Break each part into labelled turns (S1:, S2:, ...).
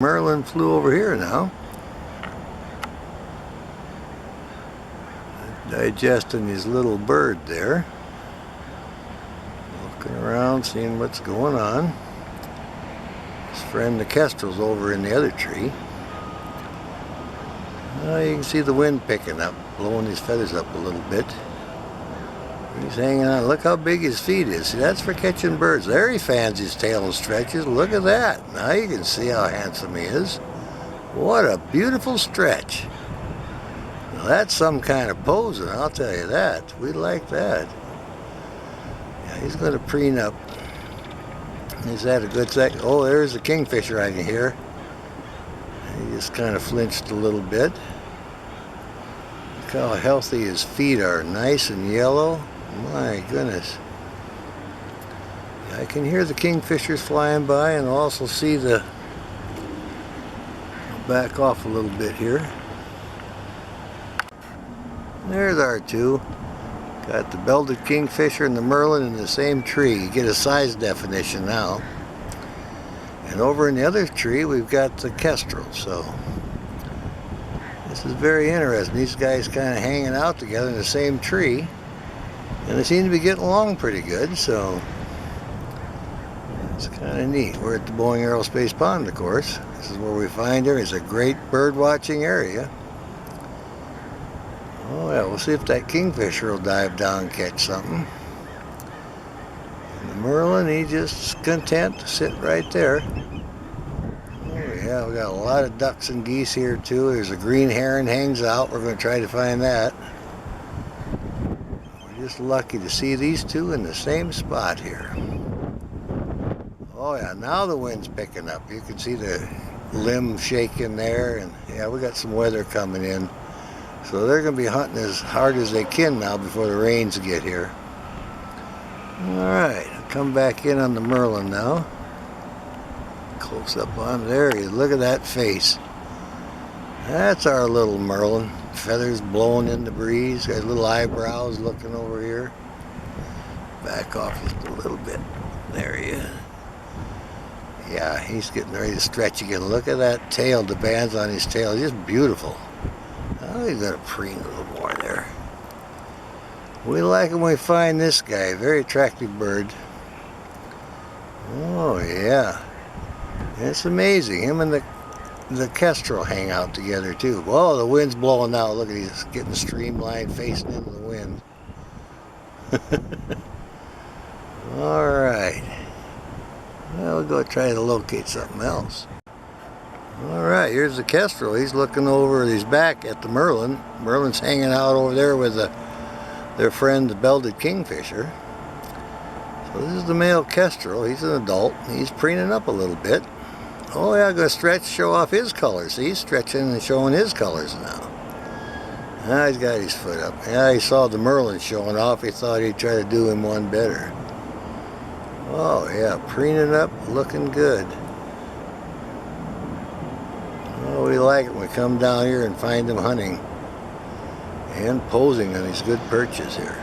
S1: Merlin flew over here now, digesting his little bird there, looking around, seeing what's going on. His friend the kestrel's over in the other tree. You can see the wind picking up, blowing his feathers up a little bit. He's hanging on. Look how big his feet is. See, that's for catching birds. There he fans his tail and stretches. Look at that. Now you can see how handsome he is. What a beautiful stretch. Now that's some kind of posing, I'll tell you that. We like that. Yeah, he's going to preen up. He's had a good second. Oh, there's the kingfisher I can hear. He just kind of flinched a little bit. Look how healthy his feet are. Nice and yellow. My goodness. I can hear the kingfishers flying by and also see the... I'll back off a little bit here. There's our two. Got the belted kingfisher and the merlin in the same tree. You get a size definition now. And over in the other tree we've got the kestrel. So this is very interesting. These guys kind of hanging out together in the same tree. And they seem to be getting along pretty good, so it's kind of neat. We're at the Boeing Aerospace Pond, of course. This is where we find her. It's a great bird watching area. Oh yeah, we'll see if that kingfisher will dive down and catch something. And the merlin, he's just content to sit right there. Oh yeah, we got a lot of ducks and geese here too. There's a green heron hangs out. We're going to try to find that. Just lucky to see these two in the same spot here. Oh yeah, now the wind's picking up. You can see the limb shaking there, and yeah, we got some weather coming in. So they're going to be hunting as hard as they can now before the rains get here. Alright, come back in on the merlin now. Close up on there. Look at that face. That's our little merlin. Feathers blowing in the breeze. Got little eyebrows looking over here. Back off just a little bit. There he is. Yeah, he's getting ready to stretch again. Look at that tail, the bands on his tail. Just beautiful. Oh, he's got to preen a little more there. We like him when we find this guy. Very attractive bird. Oh, yeah. It's amazing. Him and the kestrel hang out together too. Whoa, the wind's blowing now. Look at he's getting streamlined, facing into the wind. Alright. Well, we'll go try to locate something else. Alright, here's the kestrel. He's looking over his back at the merlin. Merlin's hanging out over there with their friend, the belted kingfisher. So this is the male kestrel. He's an adult. He's preening up a little bit. Oh yeah, going to stretch, show off his colors. See, he's stretching and showing his colors now. Now he's got his foot up. Yeah, he saw the merlin showing off. He thought he'd try to do him one better. Oh yeah, preening up, looking good. Oh, we like it when we come down here and find them hunting and posing on these good perches here.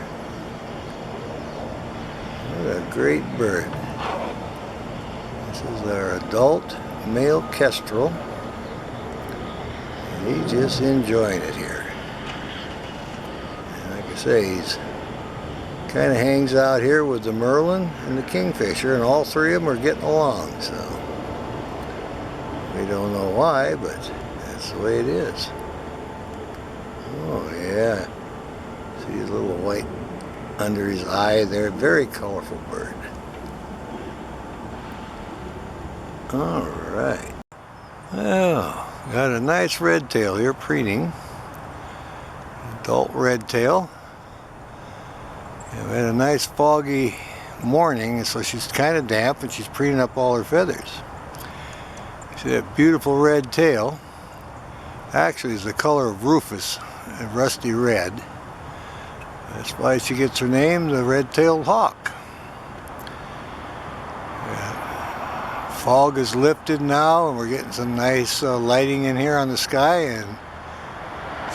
S1: What a great bird. This is our adult male kestrel. And he's just enjoying it here. And like I say, he's kind of hangs out here with the merlin and the kingfisher, and all three of them are getting along. So we don't know why, but that's the way it is. Oh yeah. See his little white under his eye there. Very colorful bird. Alright. Well, got a nice red tail here preening. Adult red tail. We had a nice foggy morning, so she's kind of damp and she's preening up all her feathers. See that beautiful red tail? Actually, it's the color of Rufus, a rusty red. That's why she gets her name, the red-tailed hawk. Fog is lifted now, and we're getting some nice lighting in here on the sky, and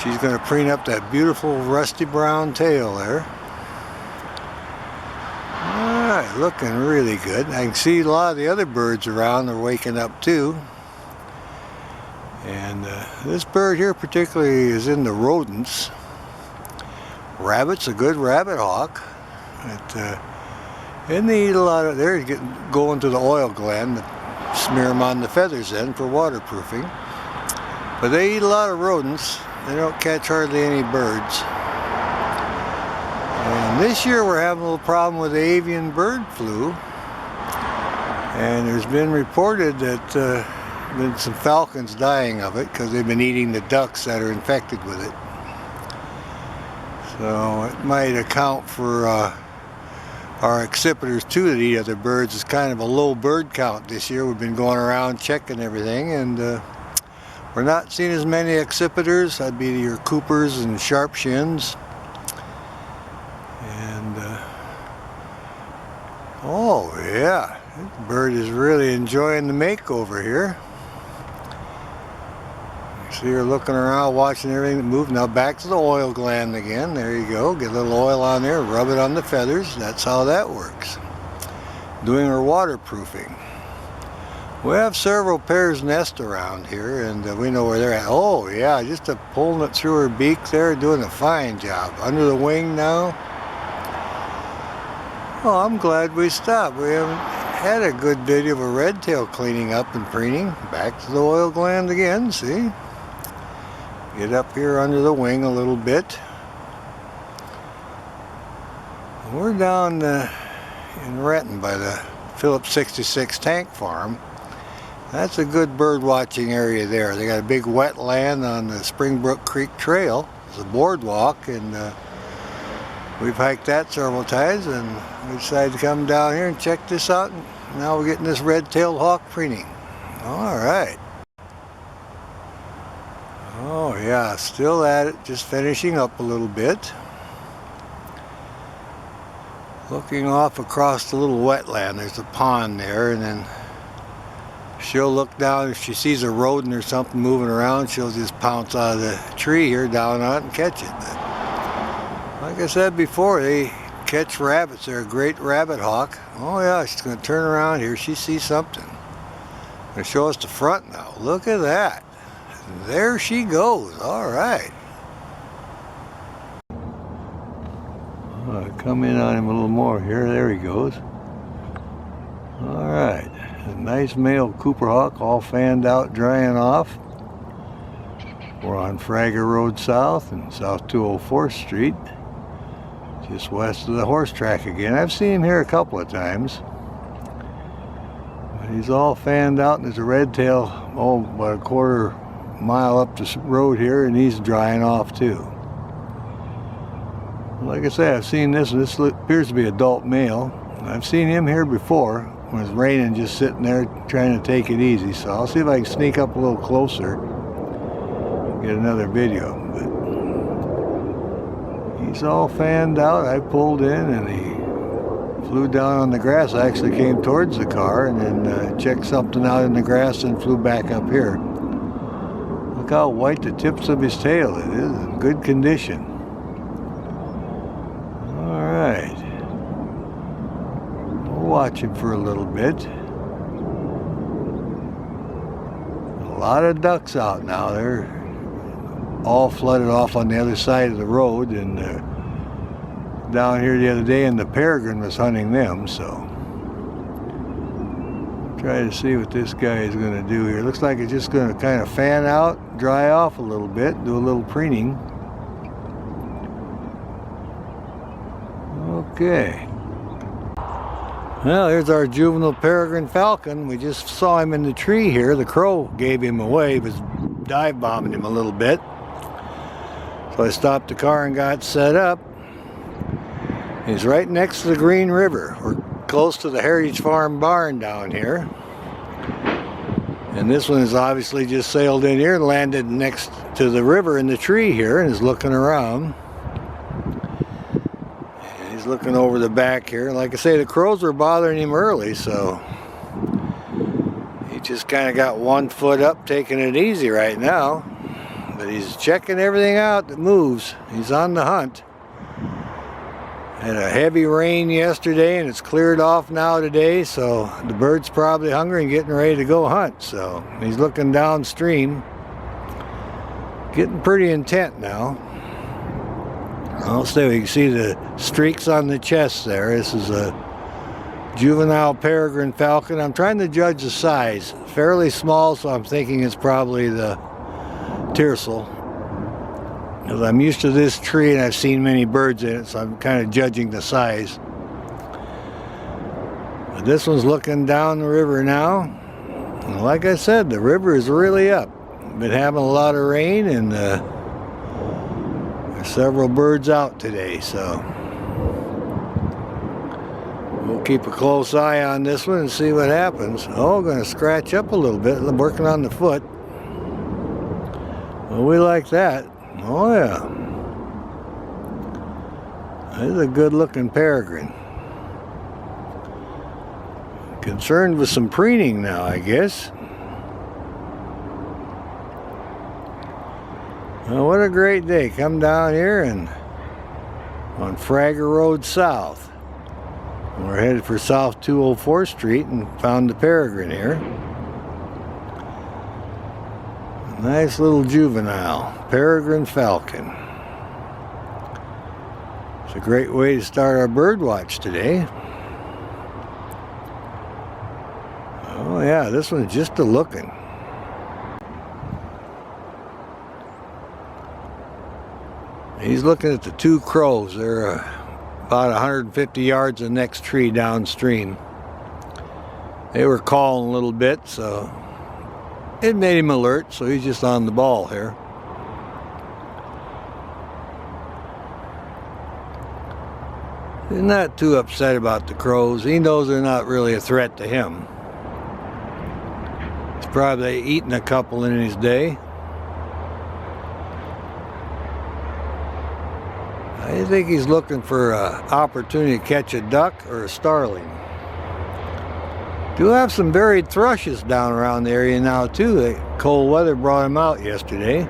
S1: she's going to preen up that beautiful rusty brown tail there. Alright, looking really good. I can see a lot of the other birds around are waking up too. And this bird here particularly is in the rodents. Rabbit's a good rabbit hawk. And they eat a lot of, they're going to the oil gland to smear them on the feathers then for waterproofing. But they eat a lot of rodents. They don't catch hardly any birds. And this year we're having a little problem with the avian bird flu. And there's been reported that been some falcons dying of it because they've been eating the ducks that are infected with it. So it might account for our accipiters too that eat other birds. It's kind of a low bird count this year. We've been going around checking everything, and we're not seeing as many accipiters. That'd be your coopers and sharp shins. And oh yeah, this bird is really enjoying the makeover here. See her looking around, watching everything move. Now back to the oil gland again. There you go. Get a little oil on there, rub it on the feathers. That's how that works. Doing her waterproofing. We have several pairs nest around here, and we know where they're at. Oh yeah, just pulling it through her beak there, doing a fine job. Under the wing now. Oh, I'm glad we stopped. We haven't had a good video of a red tail cleaning up and preening. Back to the oil gland again, see? Get up here under the wing a little bit. We're down in Renton by the Phillips 66 tank farm. That's a good bird watching area there. They got a big wetland on the Springbrook Creek Trail. It's a boardwalk, and we've hiked that several times, and we decided to come down here and check this out. And now we're getting this red-tailed hawk preening. All right. Oh yeah, still at it, just finishing up a little bit. Looking off across the little wetland, there's a pond there, and then she'll look down. If she sees a rodent or something moving around, she'll just pounce out of the tree here down on it and catch it. But like I said before, they catch rabbits. They're a great rabbit hawk. Oh yeah, she's going to turn around here. She sees something. Going to show us the front now. Look at that. There she goes. All right. Come in on him a little more here. There he goes. All right. A nice male Cooper hawk, all fanned out, drying off. We're on Fragger Road South and South 204th Street, just west of the horse track again. I've seen him here a couple of times. But he's all fanned out, and there's a red tail, about a quarter mile up the road here, and he's drying off too. Like I say, I've seen this appears to be adult male. I've seen him here before when it's raining, just sitting there trying to take it easy. So I'll see if I can sneak up a little closer, get another video. But he's all fanned out. I pulled in and he flew down on the grass. I actually came towards the car and then checked something out in the grass and flew back up here. Look how white the tips of his tail is. In good condition. All right. We'll watch him for a little bit. A lot of ducks out now. They're all flooded off on the other side of the road, and down here the other day, and the peregrine was hunting them, so try to see what this guy is going to do here. Looks like it's just going to kind of fan out, dry off a little bit, do a little preening. Okay. Well, here's our juvenile peregrine falcon. We just saw him in the tree here. The crow gave him away. He was dive bombing him a little bit. So I stopped the car and got set up. He's right next to the Green River. We're close to the Heritage Farm barn down here. And this one has obviously just sailed in here and landed next to the river in the tree here and is looking around. And he's looking over the back here. Like I say, the crows were bothering him early, so he just kind of got one foot up, taking it easy right now. But he's checking everything out that moves. He's on the hunt. Had a heavy rain yesterday and it's cleared off now today, so the bird's probably hungry and getting ready to go hunt. So he's looking downstream. Getting pretty intent now. I'll say we can see the streaks on the chest there. This is a juvenile peregrine falcon. I'm trying to judge the size. Fairly small, so I'm thinking it's probably the tiercel. Because I'm used to this tree and I've seen many birds in it, so I'm kind of judging the size. But this one's looking down the river now. And like I said, the river is really up. Been having a lot of rain, and there's several birds out today, so we'll keep a close eye on this one and see what happens. Oh, going to scratch up a little bit. I'm working on the foot. Well, we like that. Oh yeah, this is a good looking peregrine. Concerned with some preening now, I guess. Well, what a great day. Come down here and on Fragger Road South. We're headed for South 204th Street and found the peregrine here. A nice little juvenile peregrine falcon. It's a great way to start our bird watch today. Oh yeah, this one's just a looking. He's looking at the two crows. They're about 150 yards the next tree downstream. They were calling a little bit, so it made him alert, so he's just on the ball here. He's not too upset about the crows. He knows they're not really a threat to him. He's probably eaten a couple in his day. I think he's looking for an opportunity to catch a duck or a starling. Do have some buried thrushes down around the area now too. The cold weather brought them out yesterday.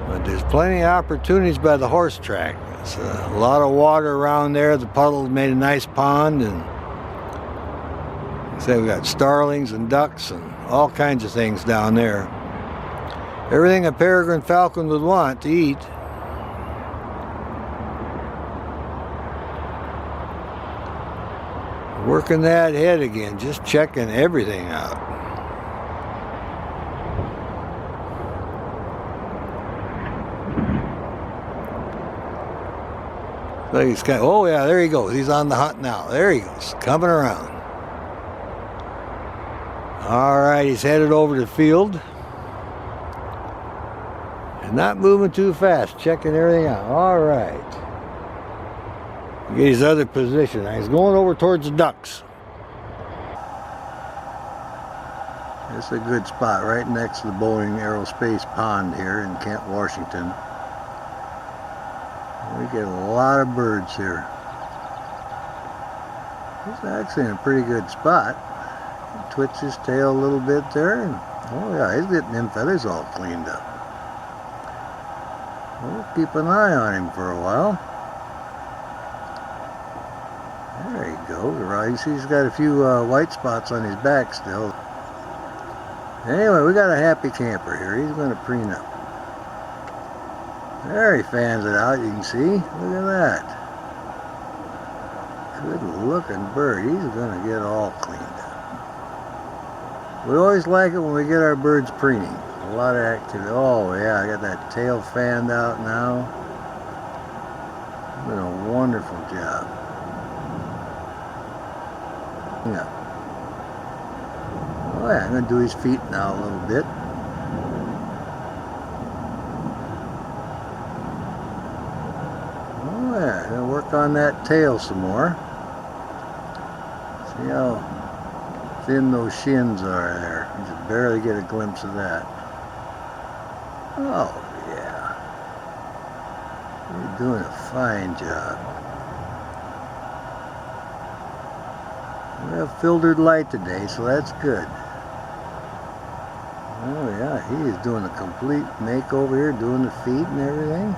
S1: But there's plenty of opportunities by the horse track. There's a lot of water around there. The puddles made a nice pond, and say we got starlings and ducks and all kinds of things down there. Everything a peregrine falcon would want to eat. Working that head again, just checking everything out. So he's kind of, oh yeah, there he goes. He's on the hunt now. There he goes, coming around. All right, he's headed over to the field. And not moving too fast, checking everything out. All right. Get his other position. Now he's going over towards the ducks. This is a good spot right next to the Boeing Aerospace Pond here in Kent, Washington. We get a lot of birds here. It's actually in a pretty good spot. He twitches his tail a little bit there, and oh yeah, he's getting them feathers all cleaned up. We'll keep an eye on him for a while. There he goes. He's got a few white spots on his back still. Anyway, we got a happy camper here. He's going to preen up. There he fans it out, you can see. Look at that. Good looking bird. He's going to get all cleaned up. We always like it when we get our birds preening. A lot of activity. Oh yeah, I got that tail fanned out now. Doing a wonderful job. Yeah. Oh yeah, I'm going to do his feet now a little bit. Oh yeah, going to work on that tail some more. See how thin those shins are there. You just barely get a glimpse of that. Oh yeah. You're doing a fine job. We have filtered light today, so that's good. Oh yeah, he is doing a complete makeover here, doing the feet and everything.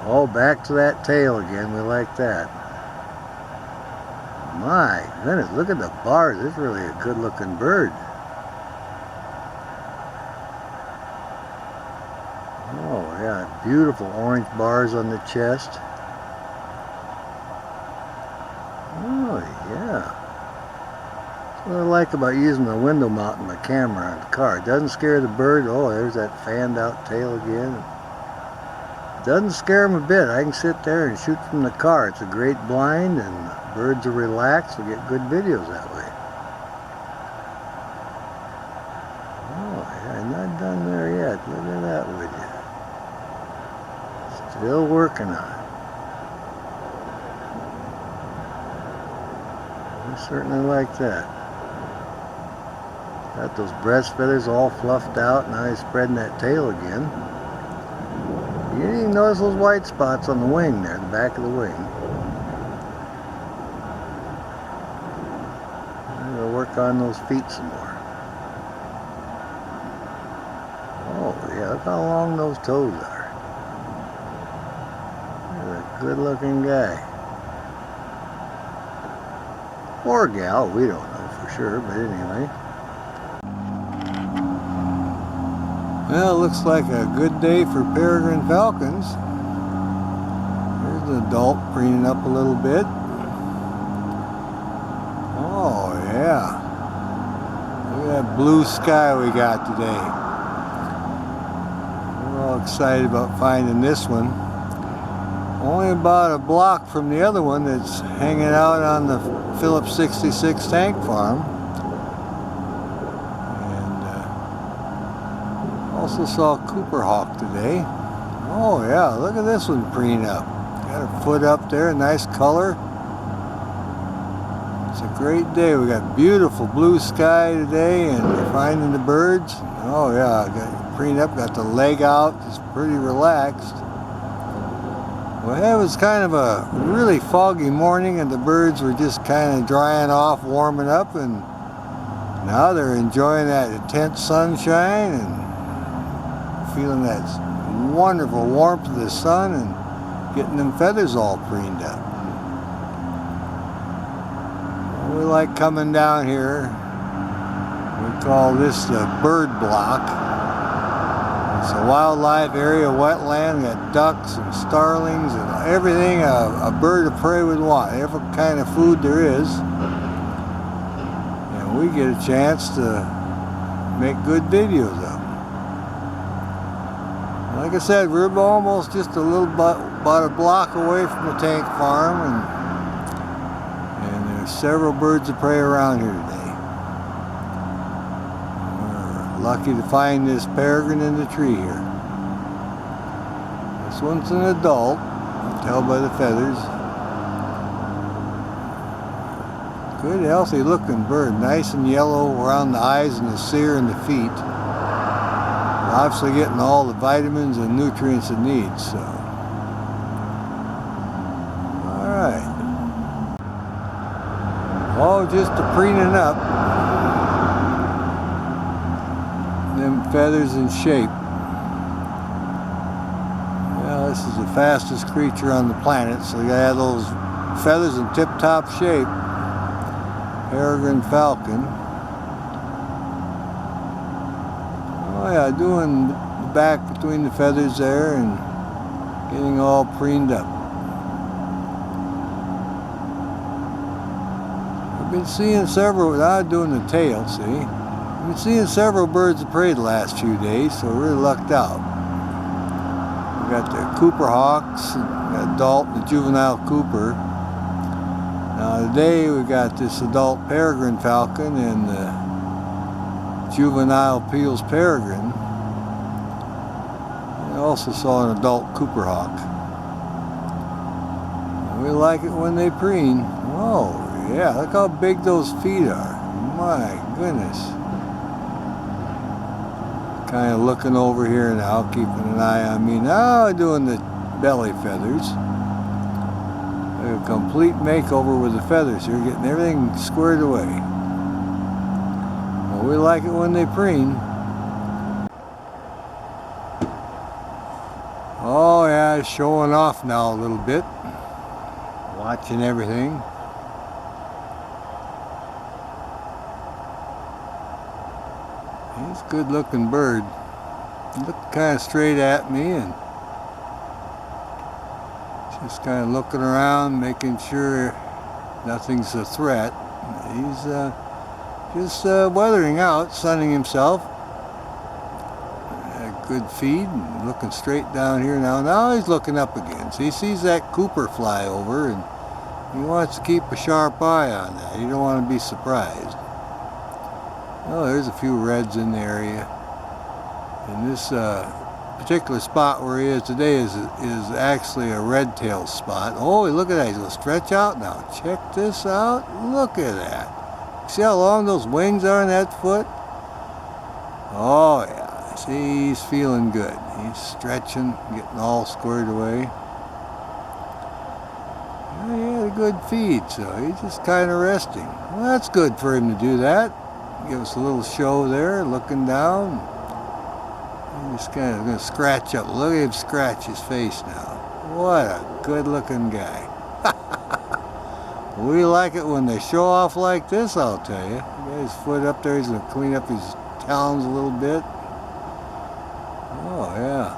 S1: Oh, back to that tail again. We like that. My goodness, look at the bars. This is really a good looking bird. Oh yeah, beautiful orange bars on the chest. Oh yeah. That's what I like about using the window mount in my camera on the car. It doesn't scare the bird. Oh, there's that fanned out tail again. It doesn't scare them a bit. I can sit there and shoot from the car. It's a great blind and birds are relaxed. We get good videos that way. Oh yeah, I'm not done there yet. Look at that with you. Still working on it. I certainly like that. Got those breast feathers all fluffed out. Now he's spreading that tail again. You didn't even notice those white spots on the wing there, the back of the wing. I'm going to work on those feet some more. Oh yeah, look how long those toes are. Good looking guy. Or gal, we don't know for sure, but anyway. Well, it looks like a good day for peregrine falcons. Here's an adult preening up a little bit. Oh yeah. Look at that blue sky we got today. We're all excited about finding this one. Only about a block from the other one that's hanging out on the Phillips 66 tank farm. And also saw a Cooper hawk today. Oh yeah, look at this one preening up. Got her foot up there, nice color. It's a great day. We got beautiful blue sky today and we're finding the birds. Oh yeah, got preening up, got the leg out, just pretty relaxed. Well, it was kind of a really foggy morning and the birds were just kind of drying off, warming up, and now they're enjoying that intense sunshine and feeling that wonderful warmth of the sun and getting them feathers all preened up. Well, we like coming down here. We call this the bird block. It's a wildlife area, wetland, got ducks and starlings and everything a bird of prey would want, every kind of food there is. And we get a chance to make good videos of them. Like I said, we're almost just a little about a block away from the tank farm, and there's several birds of prey around here today. Lucky to find this peregrine in the tree here. This one's an adult, you can tell by the feathers. Good, healthy looking bird, nice and yellow around the eyes and the cere and the feet. Obviously getting all the vitamins and nutrients it needs, so. Alright. Oh, just a preening up. Them feathers in shape. Well, this is the fastest creature on the planet, so you gotta have those feathers in tip-top shape. Peregrine falcon. Oh yeah, doing the back between the feathers there and getting all preened up. I've been seeing several, without doing the tail, see? I've been seeing several birds of prey the last few days, so we're really lucked out. We got the Cooper hawks, the adult, the juvenile Cooper. Now today we got this adult peregrine falcon and the juvenile Peel's peregrine. I also saw an adult Cooper hawk. We like it when they preen. Oh yeah, look how big those feet are. My goodness. Kind of looking over here now, keeping an eye on me now, doing the belly feathers. A complete makeover with the feathers here, getting everything squared away. Well, we like it when they preen. Oh yeah, showing off now a little bit. Watching everything. He's a good looking bird. He looked kind of straight at me and just kind of looking around, making sure nothing's a threat. He's just weathering out, sunning himself. Good feed and looking straight down here now. Now he's looking up again. So he sees that Cooper fly over and he wants to keep a sharp eye on that. You don't want to be surprised. Oh, there's a few reds in the area. And this particular spot where he is today is actually a red-tailed spot. Oh, look at that. He's going to stretch out now. Check this out. Look at that. See how long those wings are on that foot? Oh, yeah. See, he's feeling good. He's stretching, getting all squared away. Well, he had a good feed, so he's just kind of resting. Well, that's good for him to do that. Give us a little show there, looking down. He's just kind of going to scratch up. Look at him scratch his face now. What a good-looking guy. We like it when they show off like this, I'll tell you. He got his foot up there. He's going to clean up his talons a little bit. Oh, yeah.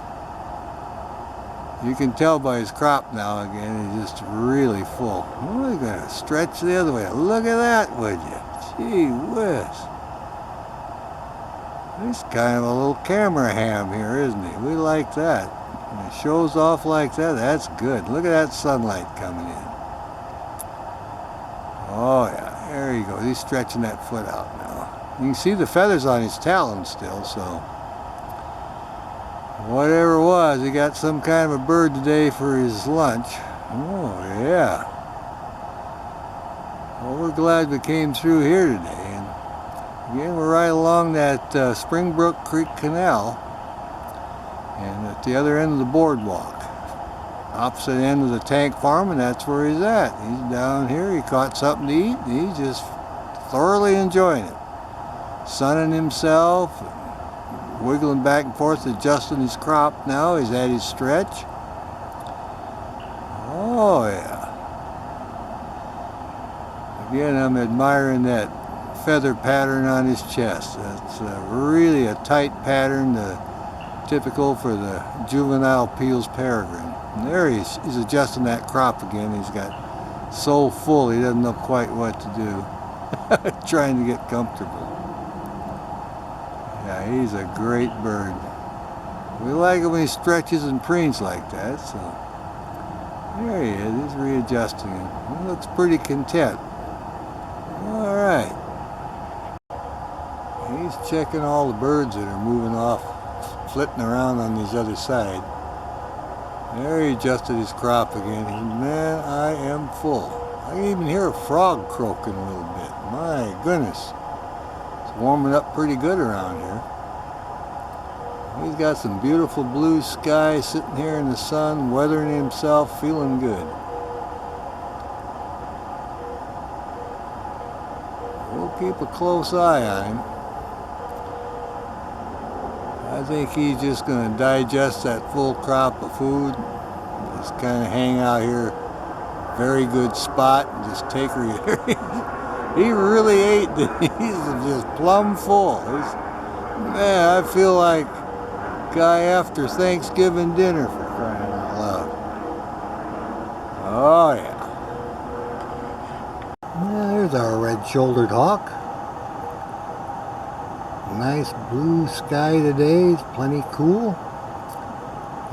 S1: You can tell by his crop now again, he's just really full. Oh, he's going to stretch the other way. Look at that, would you? Gee whiz. He's kind of a little camera ham here, isn't he? We like that. When he shows off like that, that's good. Look at that sunlight coming in. Oh, yeah. There you go. He's stretching that foot out now. You can see the feathers on his talons still, so... whatever it was, he got some kind of a bird today for his lunch. Oh, yeah. Well, we're glad we came through here today. And again, we're right along that Springbrook Creek Canal. And at the other end of the boardwalk. Opposite end of the tank farm, and that's where he's at. He's down here, he caught something to eat, and he's just thoroughly enjoying it. Sunning himself, wiggling back and forth, adjusting his crop now. He's at his stretch. Oh, yeah. Again, I'm admiring that feather pattern on his chest. That's really a tight pattern, typical for the juvenile Peel's peregrine. And there he's adjusting that crop again. He's got so full he doesn't know quite what to do. Trying to get comfortable. Yeah, he's a great bird. We like it when he stretches and preens like that, so there he is. He's readjusting it. He looks pretty content. All right. He's checking all the birds that are moving off, flitting around on his other side. There he adjusted his crop again. Man, I am full. I can even hear a frog croaking a little bit. My goodness. Warming up pretty good around here. He's got some beautiful blue sky sitting here in the sun, weathering himself, feeling good. We'll keep a close eye on him. I think he's just going to digest that full crop of food, just kind of hang out here, very good spot, and just take her. He really ate. He's just plumb full. Man, I feel like a guy after Thanksgiving dinner, for crying out loud. Oh, yeah. There's our red-shouldered hawk. Nice blue sky today. It's plenty cool.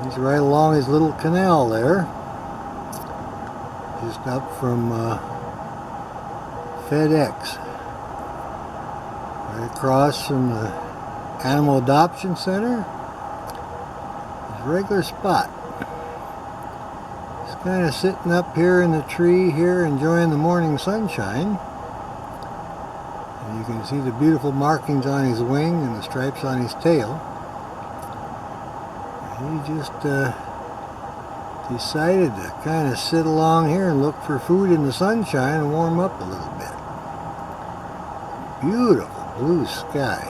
S1: He's right along his little canal there. Just up from FedEx. Right across from the Animal Adoption Center. His regular spot. He's kind of sitting up here in the tree here enjoying the morning sunshine. And you can see the beautiful markings on his wing and the stripes on his tail. He just decided to kind of sit along here and look for food in the sunshine and warm up a little bit. Beautiful blue sky.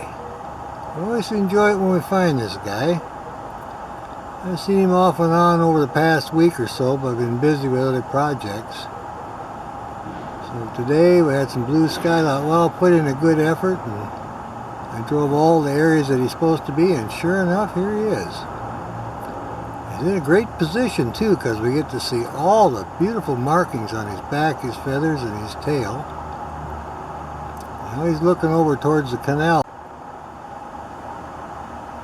S1: I always enjoy it when we find this guy. I've seen him off and on over the past week or so, but I've been busy with other projects. So today we had some blue sky. I thought, well, I'll put in a good effort, and I drove all the areas that he's supposed to be, and sure enough, here he is. He's in a great position too, because we get to see all the beautiful markings on his back, his feathers, and his tail. Now he's looking over towards the canal.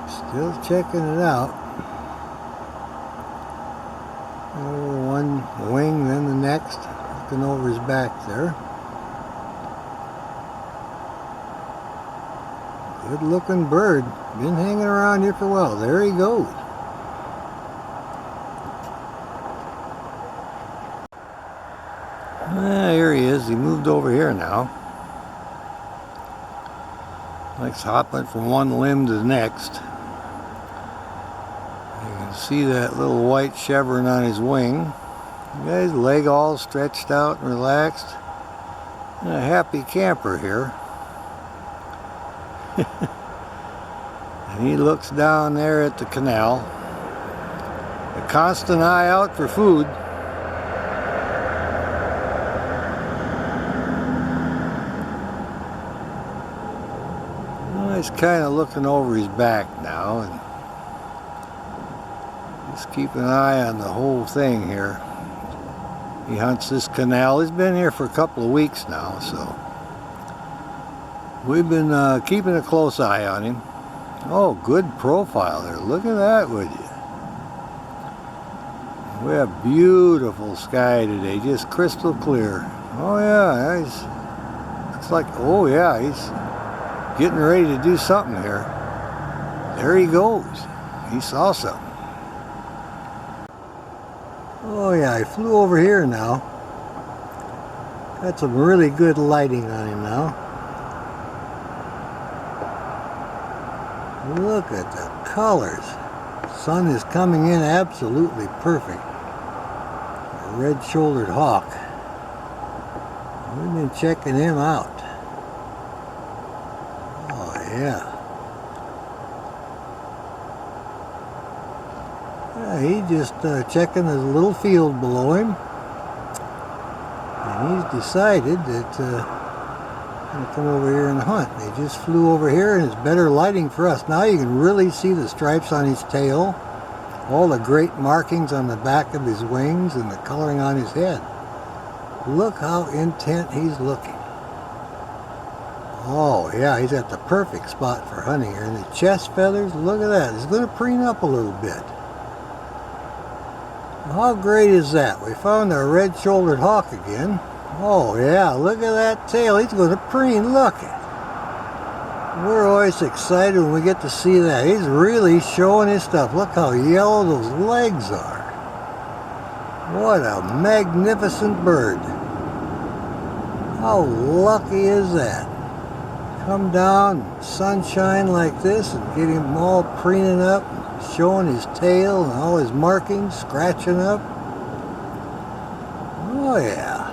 S1: Still checking it out. Oh, one wing, then the next. Looking over his back there. Good looking bird. Been hanging around here for a while. There he goes. Here he is. He moved over here now. Likes hopping from one limb to the next. You can see that little white chevron on his wing. He got his leg all stretched out and relaxed. And a happy camper here. And he looks down there at the canal. A constant eye out for food. Well, he's kind of looking over his back now and just keep an eye on the whole thing here. He hunts this canal. He's been here for a couple of weeks now, so we've been keeping a close eye on him. Oh, good profile there. Look at that, would you? We have beautiful sky today, just crystal clear. Oh yeah, looks like, oh yeah, he's getting ready to do something here. There he goes. He saw something. Oh yeah, he flew over here now. Got some really good lighting on him now. Look at the colors. Sun is coming in absolutely perfect. A red-shouldered hawk. We've been checking him out. Oh yeah. He's just checking his little field below him. And he's decided that I'm going to come over here and hunt. They just flew over here and it's better lighting for us. Now you can really see the stripes on his tail, all the great markings on the back of his wings, and the coloring on his head. Look how intent he's looking. Oh yeah, he's at the perfect spot for hunting here. And the chest feathers, look at that. He's going to preen up a little bit. How great is that? We found our red-shouldered hawk again. Oh yeah, look at that tail. He's going to preen. Look. We're always excited when we get to see that. He's really showing his stuff. Look how yellow those legs are. What a magnificent bird. How lucky is that? Come down, sunshine like this, and get him all preening up, showing his tail and all his markings, scratching up. Oh yeah.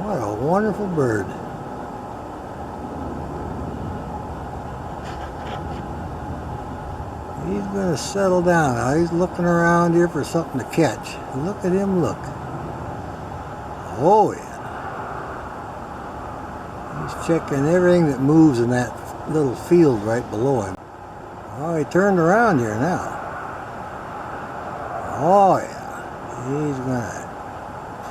S1: What a wonderful bird. He's going to settle down now. He's looking around here for something to catch. Look at him look. Oh yeah. He's checking everything that moves in that little field right below him. Oh, he turned around here now. Oh yeah. He's going to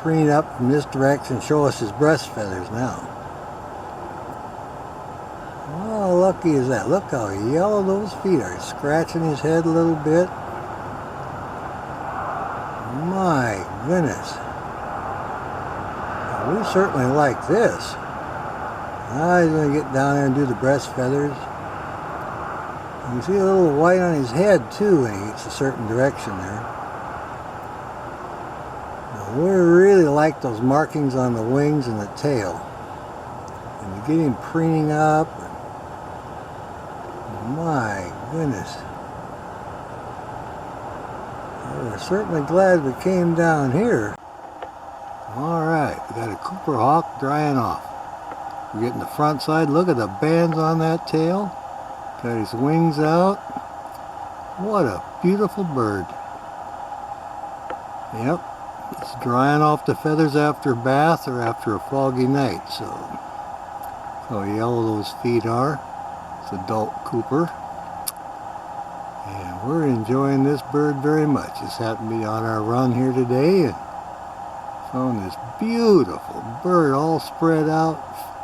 S1: preen up from this direction and show us his breast feathers now. Oh, lucky is that. Look how yellow those feet are. He's scratching his head a little bit. My goodness. We certainly like this. Now he's going to get down there and do the breast feathers. You can see a little white on his head too when he gets a certain direction there. Now, we really like those markings on the wings and the tail. And you get him preening up. My goodness. Well, we're certainly glad we came down here. Alright, we got a Cooper hawk drying off. We're getting the front side. Look at the bands on that tail. Got his wings out. What a beautiful bird. Yep, it's drying off the feathers after a bath or after a foggy night. So How yellow those feet are. It's adult Cooper. And we're enjoying this bird very much. Just happened to be on our run here today and found this beautiful bird all spread out,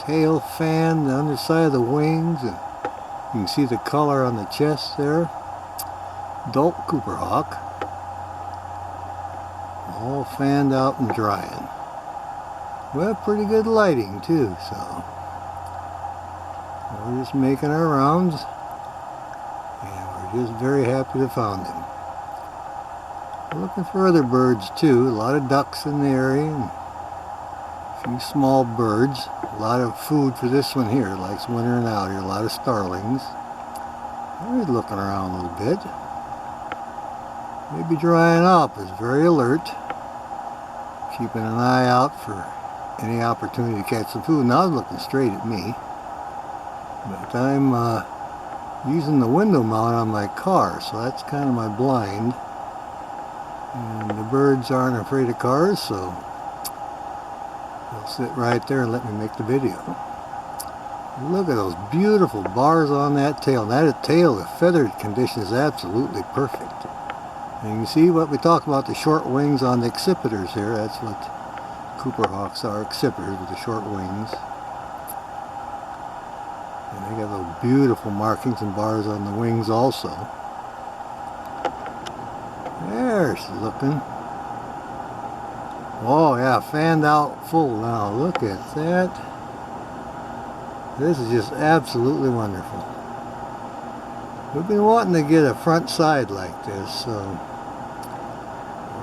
S1: tail fanned, the underside of the wings, and you can see the color on the chest there. Adult Cooper Hawk. All fanned out and drying. Well, pretty good lighting too, so we're just making our rounds and we're just very happy to find him. We're looking for other birds too, a lot of ducks in the area and a few small birds. A lot of food for this one here, likes wintering out here, a lot of starlings. We're looking around a little bit. Maybe drying up, is very alert. Keeping an eye out for any opportunity to catch some food. Now it's looking straight at me. But I'm using the window mount on my car, so that's kind of my blind. And the birds aren't afraid of cars, so they'll sit right there and let me make the video. Look at those beautiful bars on that tail. That tail, the feathered condition is absolutely perfect. And you can see what we talk about, the short wings on the accipiters here. That's what Cooper Hawks are, accipiters with the short wings. And they got those beautiful markings and bars on the wings also. There she's looking. Oh yeah, fanned out full now. Look at that. This is just absolutely wonderful. We've been wanting to get a front side like this, so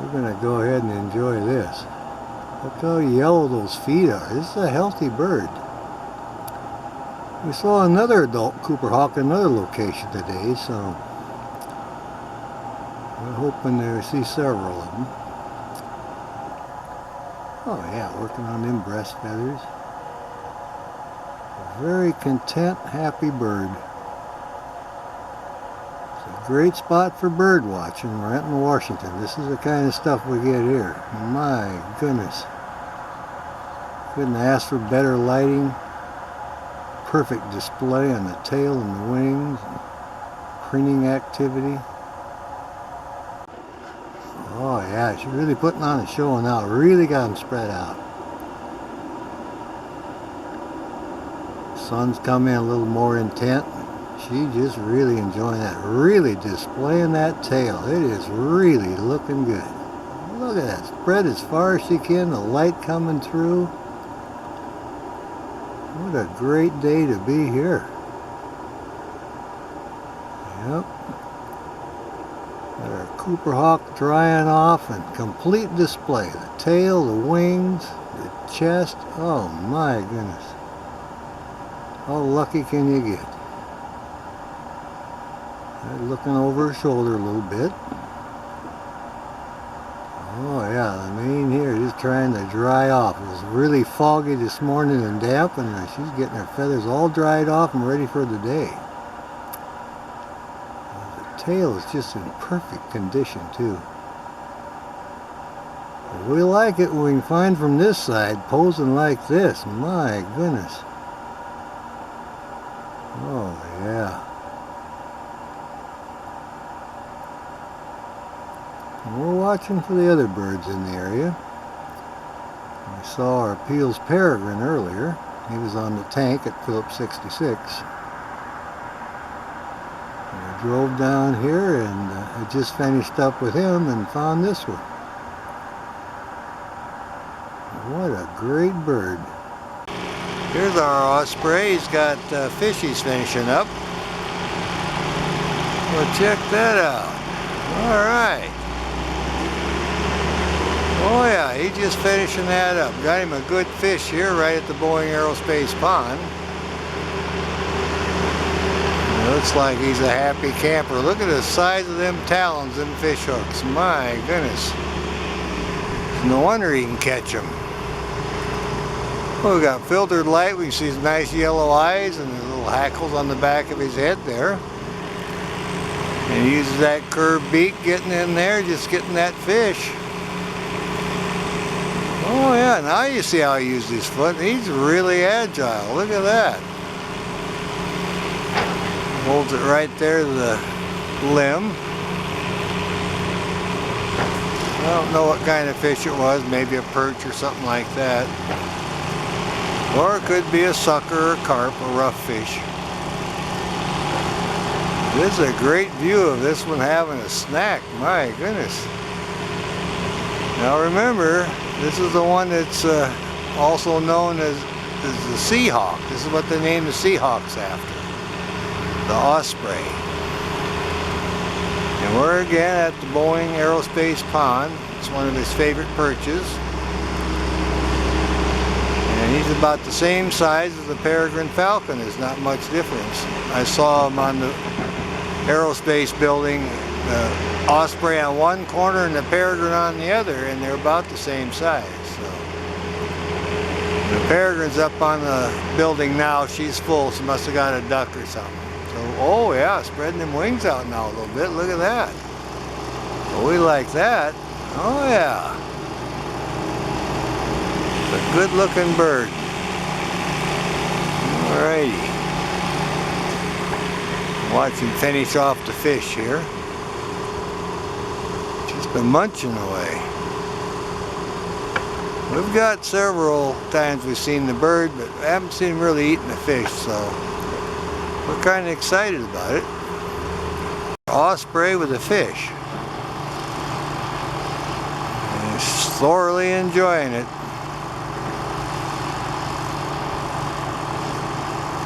S1: we're going to go ahead and enjoy this. Look how yellow those feet are. This is a healthy bird. We saw another adult Cooper Hawk in another location today, so we're hoping to see several of them. Oh yeah, working on them breast feathers. A very content, happy bird. Great spot for bird watching, Renton, Washington. This is the kind of stuff we get here. My goodness. Couldn't ask for better lighting. Perfect display on the tail and the wings. Preening activity. Oh yeah, she's really putting on a show now. Really got them spread out. Sun's come in a little more intent. She's just really enjoying that, really displaying that tail. It is really looking good. Look at that, spread as far as she can, the light coming through. What a great day to be here. Yep. Got our Cooper Hawk drying off and complete display. The tail, the wings, the chest. Oh my goodness. How lucky can you get? Looking over her shoulder a little bit. Oh yeah, the mane here is trying to dry off. It was really foggy this morning and damp, and she's getting her feathers all dried off and ready for the day. The tail is just in perfect condition too. We like it when we can find from this side posing like this. My goodness. Oh yeah. We're watching for the other birds in the area. We saw our Peel's peregrine earlier. He was on the tank at Phillips 66. We drove down here and I just finished up with him and found this one. What a great bird. Here's our osprey. He's got fishies finishing up. Well, check that out. All right. Oh yeah, he's just finishing that up. Got him a good fish here right at the Boeing Aerospace Pond. Looks like he's a happy camper. Look at the size of them talons and fish hooks. My goodness. No wonder he can catch them. Well, we got filtered light. We can see his nice yellow eyes and the little hackles on the back of his head there. And he uses that curved beak getting in there, just getting that fish. Oh yeah, now you see how he used his foot. He's really agile. Look at that. Holds it right there to the limb. I don't know what kind of fish it was, maybe a perch or something like that. Or it could be a sucker or carp, a rough fish. This is a great view of this one having a snack, my goodness. Now remember, this is the one that's also known as the Sea Hawk. This is what they named the Sea Hawks after. The osprey. And we're again at the Boeing Aerospace Pond. It's one of his favorite perches. And he's about the same size as the peregrine falcon. There's not much difference. I saw him on the aerospace building, the osprey on one corner and the peregrine on the other, and they're about the same size. So the peregrine's up on the building now. She's full. She must have got a duck or something. So, oh yeah, spreading them wings out now a little bit. Look at that. Well, we like that. Oh yeah. It's a good looking bird. Alrighty. Watch him finish off the fish here. Just been munching away. We've got several times we've seen the bird, but I haven't seen him really eating the fish, so we're kind of excited about it. Osprey with a fish. And he's thoroughly enjoying it.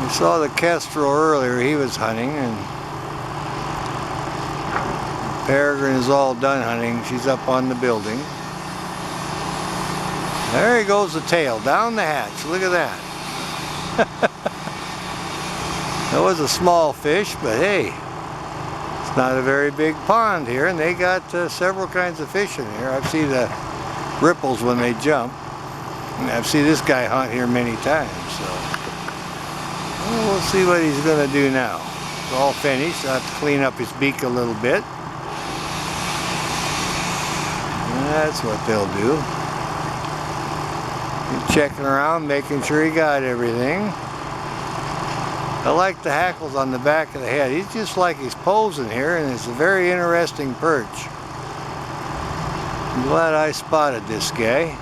S1: We saw the kestrel earlier, he was hunting, and peregrine is all done hunting. She's up on the building. There he goes, the tail, down the hatch. Look at that. That was a small fish, but hey, it's not a very big pond here, and they got several kinds of fish in here. I've seen the ripples when they jump, and I've seen this guy hunt here many times, so we'll see what he's going to do now. It's all finished. I'll have to clean up his beak a little bit. And that's what they'll do. He's checking around, making sure he got everything. I like the hackles on the back of the head. He's just like he's posing here, and it's a very interesting perch. I'm glad I spotted this guy.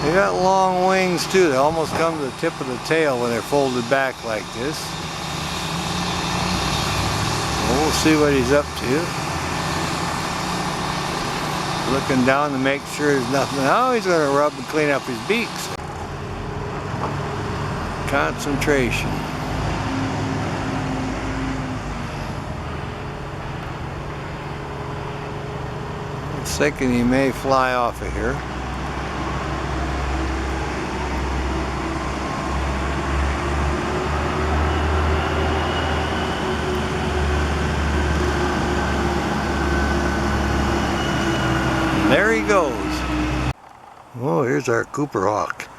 S1: They got long wings too. They almost come to the tip of the tail when they're folded back like this. Well, we'll see what he's up to. Looking down to make sure there's nothing. Oh, he's going to rub and clean up his beaks. Concentration. I'm thinking he may fly off of here. There he goes. Oh, here's our Cooper Hawk.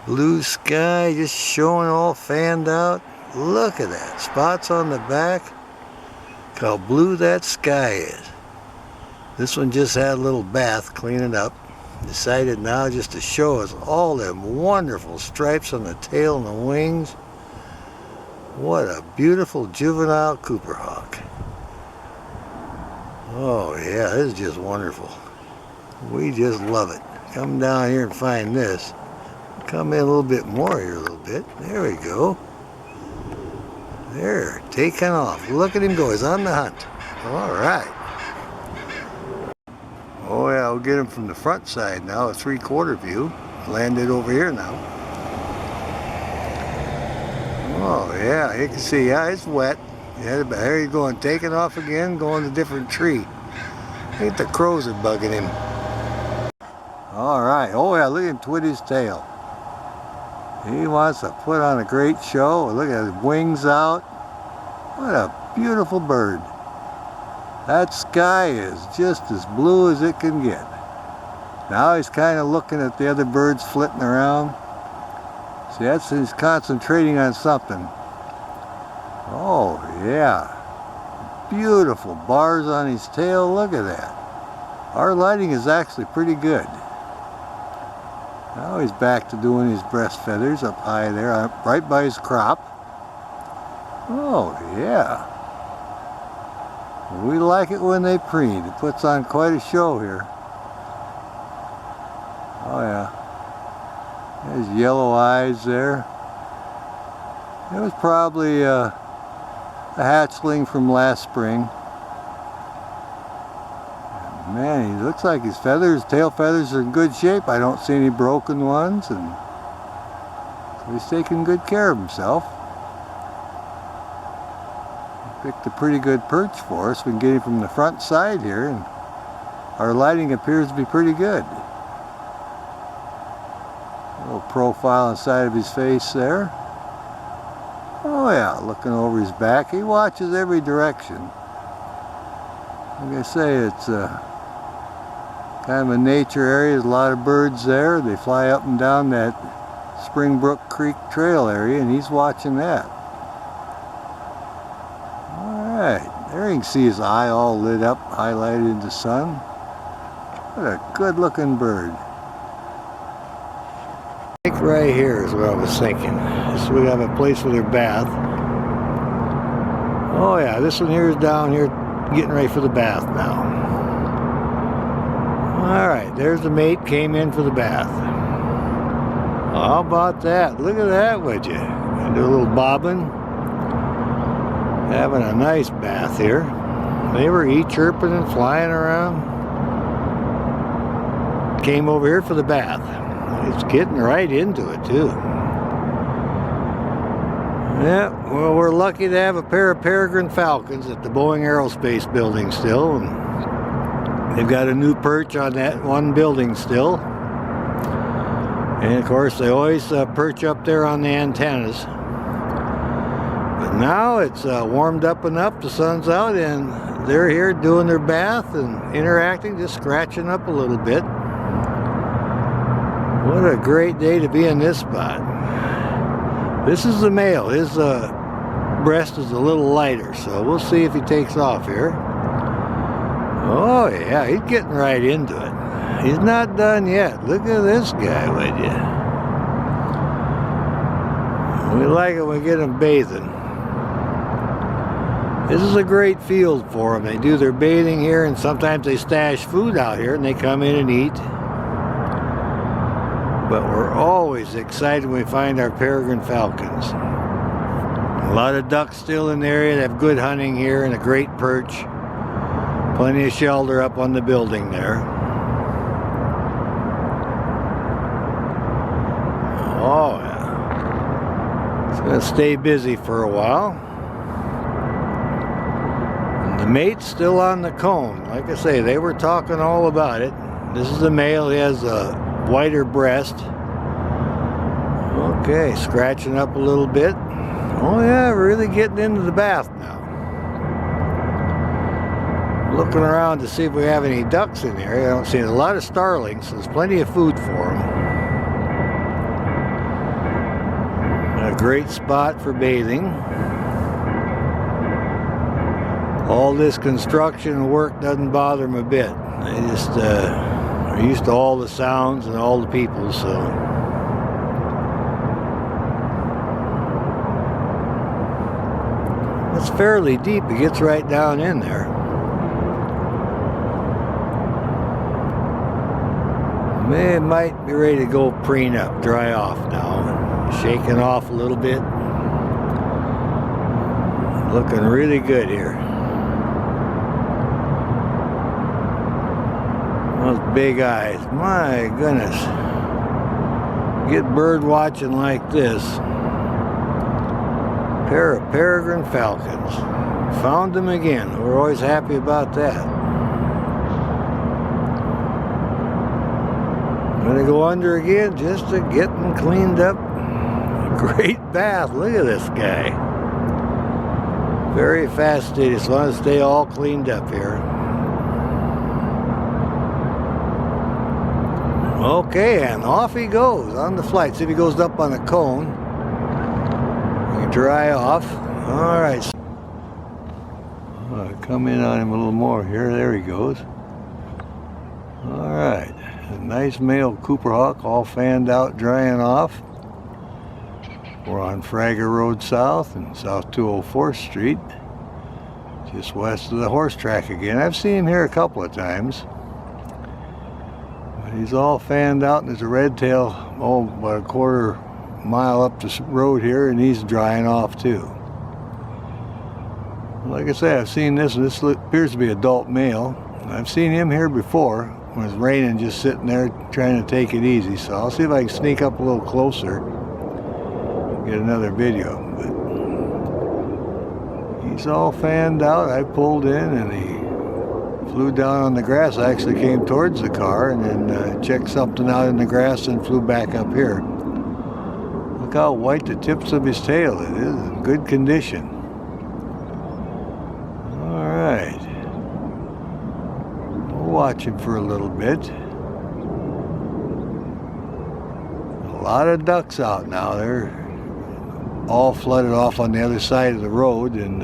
S1: Blue sky just showing all fanned out. Look at that. Spots on the back. Look how blue that sky is. This one just had a little bath cleaning up. Decided now just to show us all them wonderful stripes on the tail and the wings. What a beautiful juvenile Cooper Hawk. Oh yeah, this is just wonderful. We just love it. Come down here and find this. Come in a little bit more here a little bit. There we go. There, taking off. Look at him go. He's on the hunt. All right. Oh yeah, we'll get him from the front side now, a 3/4 view. Landed over here now. Oh yeah, you can see, yeah, it's wet. Yeah, but there he's going, taking off again, going to a different tree. I think the crows are bugging him. All right, oh yeah, look at him twit his tail. He wants to put on a great show. Look at his wings out. What a beautiful bird. That sky is just as blue as it can get. Now he's kind of looking at the other birds flitting around. See, that's, he's concentrating on something. Oh yeah, beautiful bars on his tail. Look at that. Our lighting is actually pretty good. Now he's back to doing his breast feathers up high there, right by his crop. Oh yeah. We like it when they preen. It puts on quite a show here. Oh yeah. There's yellow eyes there. It was probably a hatchling from last spring. Man, he looks like his feathers, tail feathers are in good shape. I don't see any broken ones, and so he's taking good care of himself. He picked a pretty good perch for us. We can get him from the front side here, and our lighting appears to be pretty good. A little profile inside of his face there. Oh yeah, looking over his back. He watches every direction. Like I say, it's kind of a nature area. There's a lot of birds there. They fly up and down that Springbrook Creek Trail area, and he's watching that. Alright, there you can see his eye all lit up, highlighted in the sun. What a good looking bird. I think right here is what I was thinking. So we have a place for their bath. Oh yeah, this one here is down here getting ready for the bath now. Alright, there's the mate, came in for the bath. How about that? Look at that, would you? Do a little bobbing. Having a nice bath here. They were chirping and flying around. Came over here for the bath. It's getting right into it too. Yeah, well, we're lucky to have a pair of peregrine falcons at the Boeing Aerospace building still, and they've got a new perch on that one building still. And of course they always perch up there on the antennas. But now it's warmed up enough, the sun's out, and they're here doing their bath and interacting, just scratching up a little bit. What a great day to be in this spot. This is the male. His breast is a little lighter, so we'll see if he takes off here. Oh yeah, he's getting right into it. He's not done yet. Look at this guy, would you? We like it when we get him bathing. This is a great field for them. They do their bathing here, and sometimes they stash food out here and they come in and eat. But we're always excited when we find our peregrine falcons. A lot of ducks still in the area. They have good hunting here and a great perch. Plenty of shelter up on the building there. Oh yeah. It's going to stay busy for a while. And the mate's still on the cone. Like I say, they were talking all about it. This is the male. He has a whiter breast. Okay, scratching up a little bit. Oh yeah, really getting into the bath now. Looking around to see if we have any ducks in there. I don't see a lot of starlings, so there's plenty of food for them. A great spot for bathing. All this construction work doesn't bother them a bit. They just are used to all the sounds and all the people, so. It's fairly deep. It gets right down in there. It might be ready to go preen up, dry off now. Shaking off a little bit. Looking really good here. Those big eyes, my goodness. Get bird watching like this. Pair of peregrine falcons. Found them again. We're always happy about that. Gonna go under again just to get them cleaned up. Great bath. Look at this guy. Very fastidious. Want to stay all cleaned up here. Okay, and off he goes on the flight. See if he goes up on the cone. Dry off. All right. Come in on him a little more here. There he goes. All right. nice male Cooper Hawk, all fanned out, drying off. We're on Fragger Road South and South 204th Street, just west of the horse track again. I've seen him here a couple of times. But he's all fanned out, and there's a red tail, about a quarter mile up the road here, and he's drying off too. Like I say, I've seen this appears to be adult male. I've seen him here before when it was raining, just sitting there trying to take it easy. So I'll see if I can sneak up a little closer, get another video. But he's all fanned out. I pulled in and he flew down on the grass. I actually came towards the car and then checked something out in the grass and flew back up here. Look how white the tips of his tail is. In good condition. Alright. We'll watch him for a little bit. A lot of ducks out now. They're all flooded off on the other side of the road, and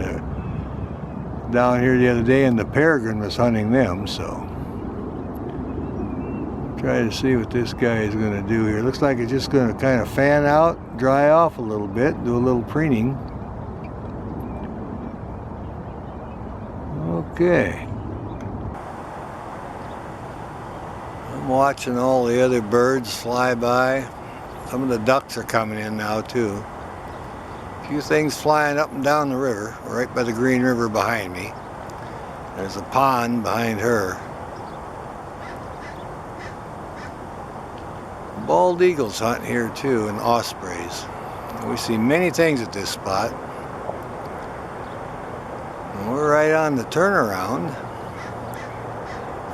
S1: down here the other day, and the peregrine was hunting them, so try to see what this guy is going to do here. Looks like it's just going to kind of fan out, dry off a little bit, do a little preening. Okay. I'm watching all the other birds fly by. Some of the ducks are coming in now too. A few things flying up and down the river, right by the Green River behind me. There's a pond behind her. Bald eagles hunt here too, and ospreys. We see many things at this spot. And we're right on the turnaround.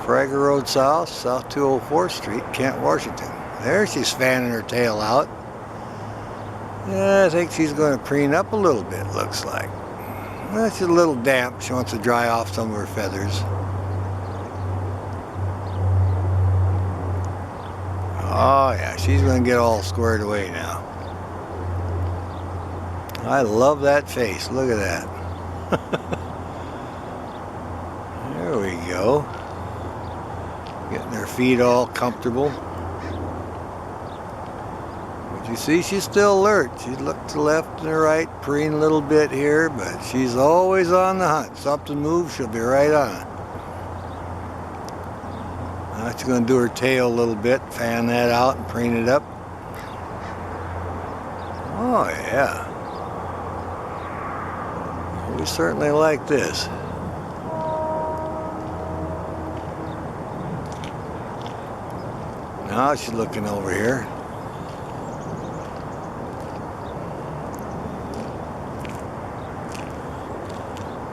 S1: Fragger Road South, South 204th Street, Kent, Washington. There she's fanning her tail out. Yeah, I think she's going to preen up a little bit, looks like. Well, she's a little damp. She wants to dry off some of her feathers. Oh yeah, she's going to get all squared away now. I love that face. Look at that. There we go. Getting her feet all comfortable. But you see, she's still alert. She looked to the left and the right, preen a little bit here, but she's always on the hunt. Something moves, she'll be right on it. Now she's going to do her tail a little bit, fan that out and preen it up. Oh yeah. We certainly like this. Now she's looking over here.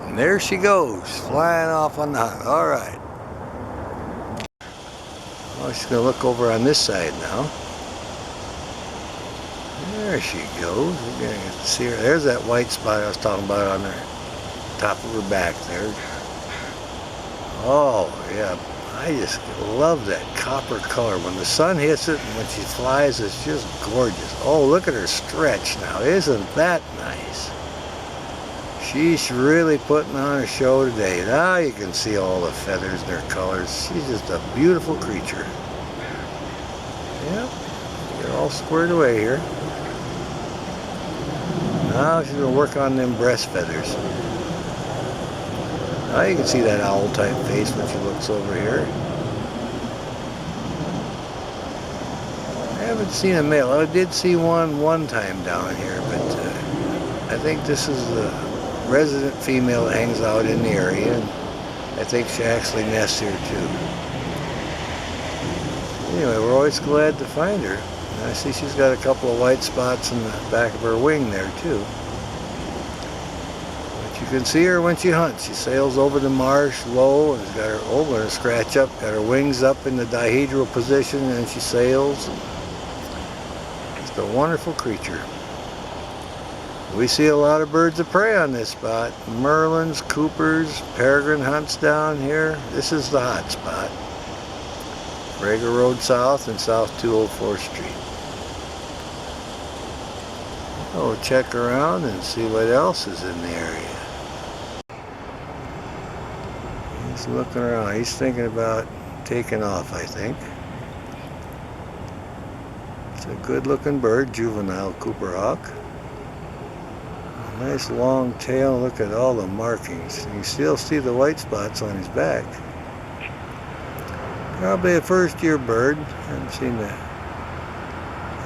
S1: And there she goes, flying off on the hunt. All right. Well, she's going to look over on this side now. There she goes. We're going to see her. There's that white spot I was talking about on the top of her back there. Oh, yeah. I just love that copper color. When the sun hits it and when she flies, it's just gorgeous. Oh, look at her stretch now. Isn't that nice? She's really putting on a show today. Now you can see all the feathers and her colors. She's just a beautiful creature. Yep. Get all squared away here. Now she's going to work on them breast feathers. Now you can see that owl type face when she looks over here. I haven't seen a male. I did see one time down here, but I think this is the resident female that hangs out in the area, and I think she actually nests here too. Anyway, we're always glad to find her. And I see she's got a couple of white spots in the back of her wing there too. But you can see her when she hunts. She sails over the marsh low and has got her over her scratch up, got her wings up in the dihedral position, and she sails. Just a wonderful creature. We see a lot of birds of prey on this spot. Merlins, Coopers, peregrine hunts down here. This is the hot spot. Fragger Road South and South 204th Street. We'll check around and see what else is in the area. He's looking around. He's thinking about taking off, I think. It's a good looking bird, juvenile Cooper hawk. A nice long tail. Look at all the markings. You can still see the white spots on his back. Probably a first year bird. Haven't seen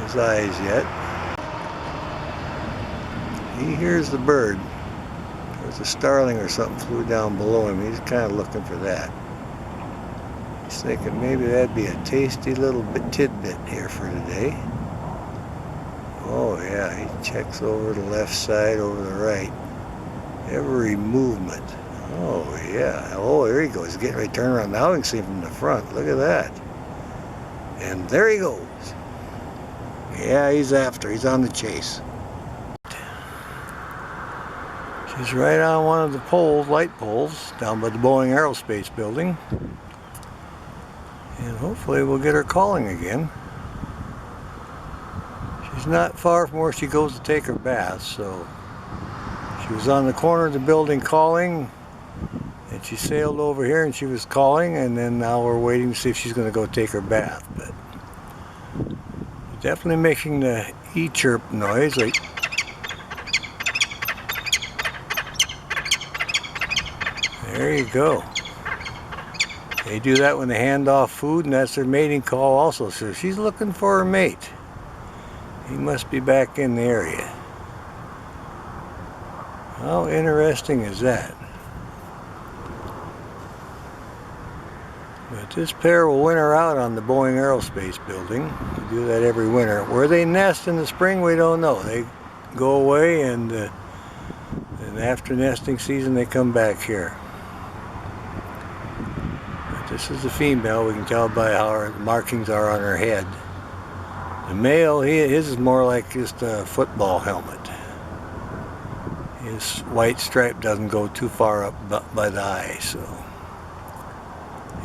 S1: his eyes yet. He hears the bird. There's a starling or something flew down below him. He's kind of looking for that. He's thinking maybe that'd be a tasty little tidbit here for today. Oh yeah, he checks over the left side, over the right. Every movement. Oh yeah. Oh, there he goes. He's getting ready to turn around. Now we can see him from the front. Look at that. And there he goes. Yeah, he's after. He's on the chase. She's right on one of the poles, light poles, down by the Boeing Aerospace building. And hopefully we'll get her calling again. She's not far from where she goes to take her bath, so she was on the corner of the building calling, and she sailed over here and she was calling, and then now we're waiting to see if she's going to go take her bath. But definitely making the E-chirp noise, like there you go. They do that when they hand off food, and that's their mating call also. So she's looking for her mate. He must be back in the area. How interesting is that? But this pair will winter out on the Boeing Aerospace building. They do that every winter. Where they nest in the spring, we don't know. They go away, and after nesting season, they come back here. This is the female. We can tell by how her markings are on her head. The male, his is more like just a football helmet. His white stripe doesn't go too far up by the eye. So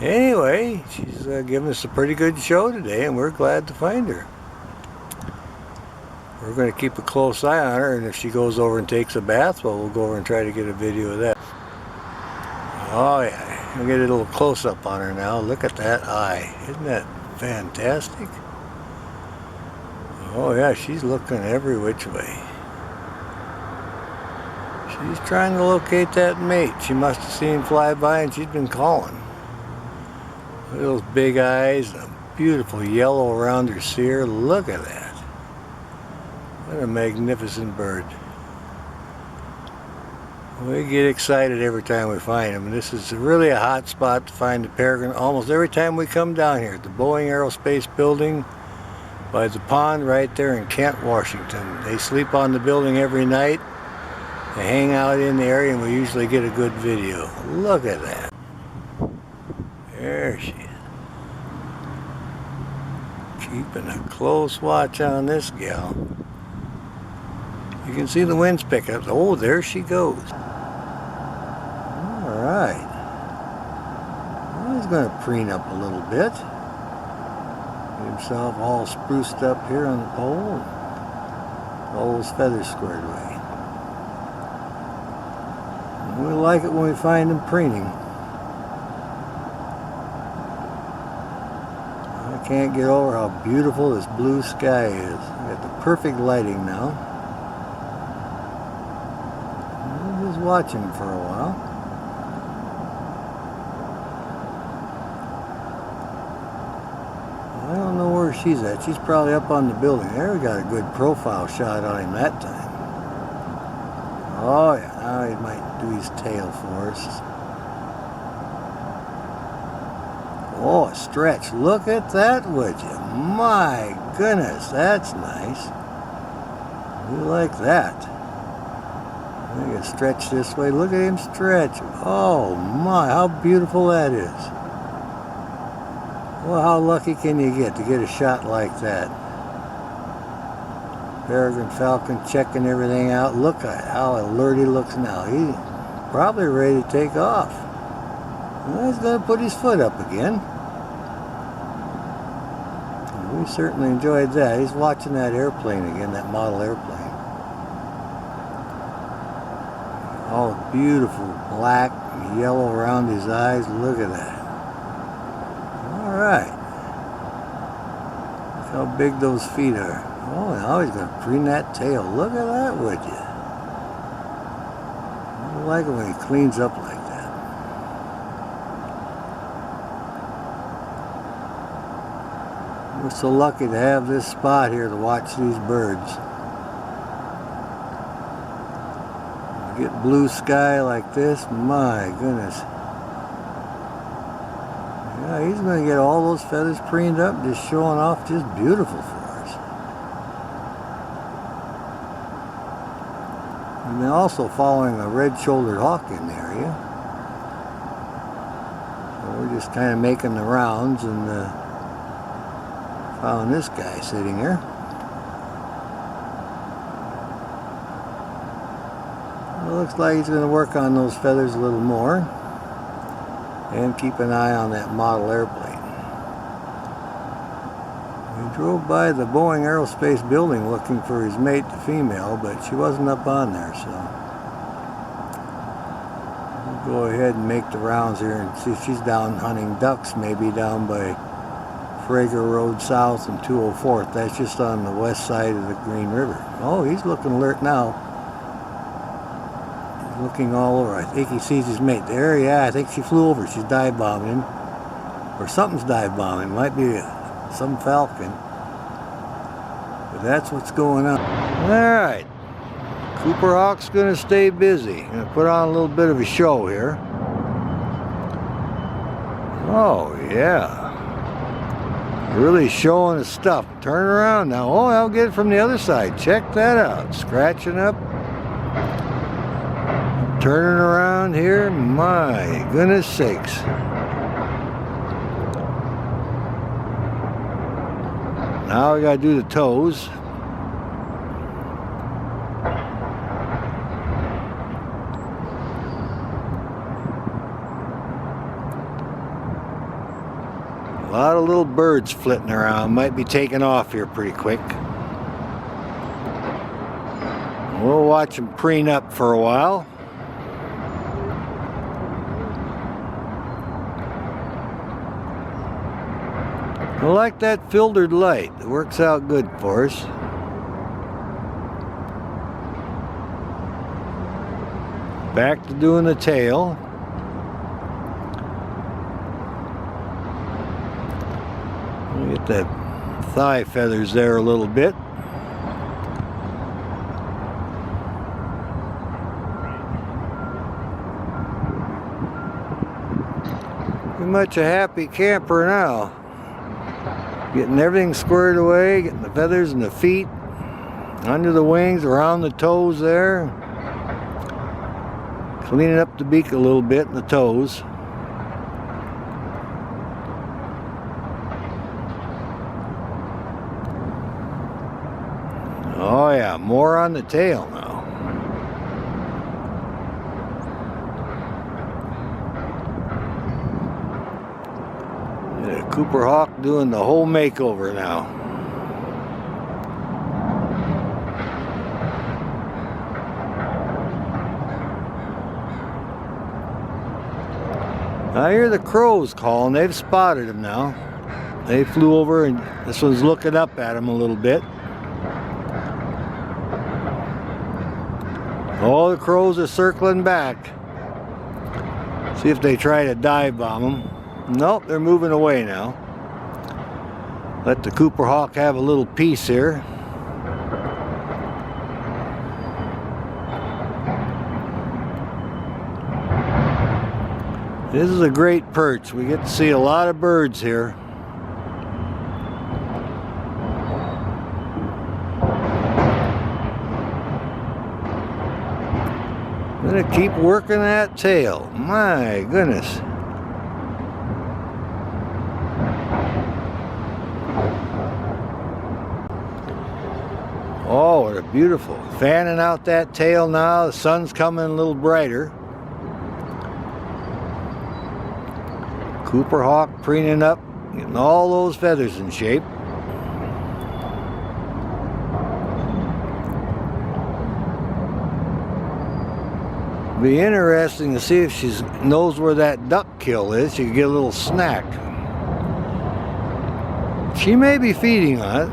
S1: anyway, she's giving us a pretty good show today, and we're glad to find her. We're going to keep a close eye on her, and if she goes over and takes a bath, well, we'll go over and try to get a video of that. Oh yeah. We'll get a little close-up on her now. Look at that eye. Isn't that fantastic? Oh yeah, she's looking every which way. She's trying to locate that mate. She must have seen him fly by, and she's been calling. Look at those big eyes, a beautiful yellow around her cere. Look at that. What a magnificent bird. We get excited every time we find them. This is really a hot spot to find the peregrine. Almost every time we come down here, the Boeing Aerospace building by the pond right there in Kent, Washington. They sleep on the building every night. They hang out in the area, and we usually get a good video. Look at that. There she is. Keeping a close watch on this gal. You can see the winds pick up. Oh, there she goes. Alright. Well, he's going to preen up a little bit. Get himself all spruced up here on the pole. All his feathers squared away. And we like it when we find him preening. I can't get over how beautiful this blue sky is. We got the perfect lighting now. Watch him for a while. I don't know where she's at. She's probably up on the building. There, we got a good profile shot on him that time. Oh yeah, now he might do his tail for us. Oh, stretch. Look at that, would you? My goodness, that's nice. We like that. I'm going to stretch this way. Look at him stretch. Oh my, how beautiful that is. Well, how lucky can you get to get a shot like that? Peregrine falcon checking everything out. Look at how alert he looks now. He's probably ready to take off. Well, he's going to put his foot up again. And we certainly enjoyed that. He's watching that airplane again, that model airplane. Oh, beautiful black and yellow around his eyes. Look at that. All right. how big those feet are. Oh, now he's going to preen that tail. Look at that, would you? I like it when he cleans up like that. We're so lucky to have this spot here to watch these birds. You get blue sky like this, my goodness. Yeah, he's going to get all those feathers preened up, just showing off, just beautiful for us. And then also following a red-shouldered hawk in the area. So we're just kind of making the rounds and found this guy sitting here. It looks like he's going to work on those feathers a little more. And keep an eye on that model airplane. We drove by the Boeing Aerospace building looking for his mate, the female, but she wasn't up on there, so we'll go ahead and make the rounds here and see if she's down hunting ducks, maybe down by Frager Road South and 204th. That's just on the west side of the Green River. Oh, he's looking alert now. Looking all over. I think he sees his mate there. Yeah, I think she flew over. She's dive bombing him, or something's dive bombing. Might be some falcon, but that's what's going on. All right, Cooper Hawk's gonna stay busy. Gonna put on a little bit of a show here. Oh yeah, really showing his stuff. Turn around now. Oh, I'll get it from the other side. Check that out. Scratching up. Turning around here, my goodness sakes. Now we gotta do the toes. A lot of little birds flitting around. Might be taking off here pretty quick. We'll watch them preen up for a while. I like that filtered light. It works out good for us. Back to doing the tail. Get that thigh feathers there a little bit. Pretty much a happy camper now. Getting everything squared away, getting the feathers and the feet under the wings, around the toes there. Cleaning up the beak a little bit and the toes. Oh yeah, more on the tail now. Cooper Hawk doing the whole makeover now. I hear the crows calling. They've spotted him now. They flew over and this one's looking up at him a little bit. All the crows are circling back. See if they try to dive bomb him. Nope, they're moving away now. Let the Cooper Hawk have a little piece here. This is a great perch. We get to see a lot of birds here. I'm gonna keep working that tail. My goodness. Oh, what a beautiful. Fanning out that tail now. The sun's coming a little brighter. Cooper Hawk preening up, getting all those feathers in shape. Be interesting to see if she knows where that duck kill is. She could get a little snack. She may be feeding on it.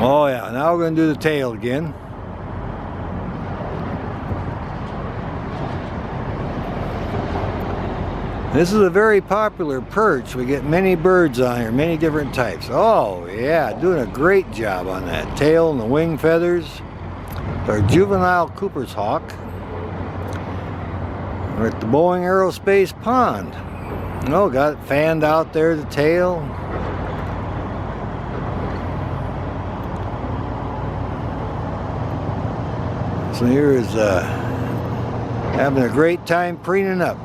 S1: Oh yeah, now we're going to do the tail again. This is a very popular perch. We get many birds on here, many different types. Oh yeah, doing a great job on that tail and the wing feathers. It's our juvenile Cooper's hawk. We're at the Boeing Aerospace Pond. Oh, got it fanned out there, the tail. So here is having a great time preening up.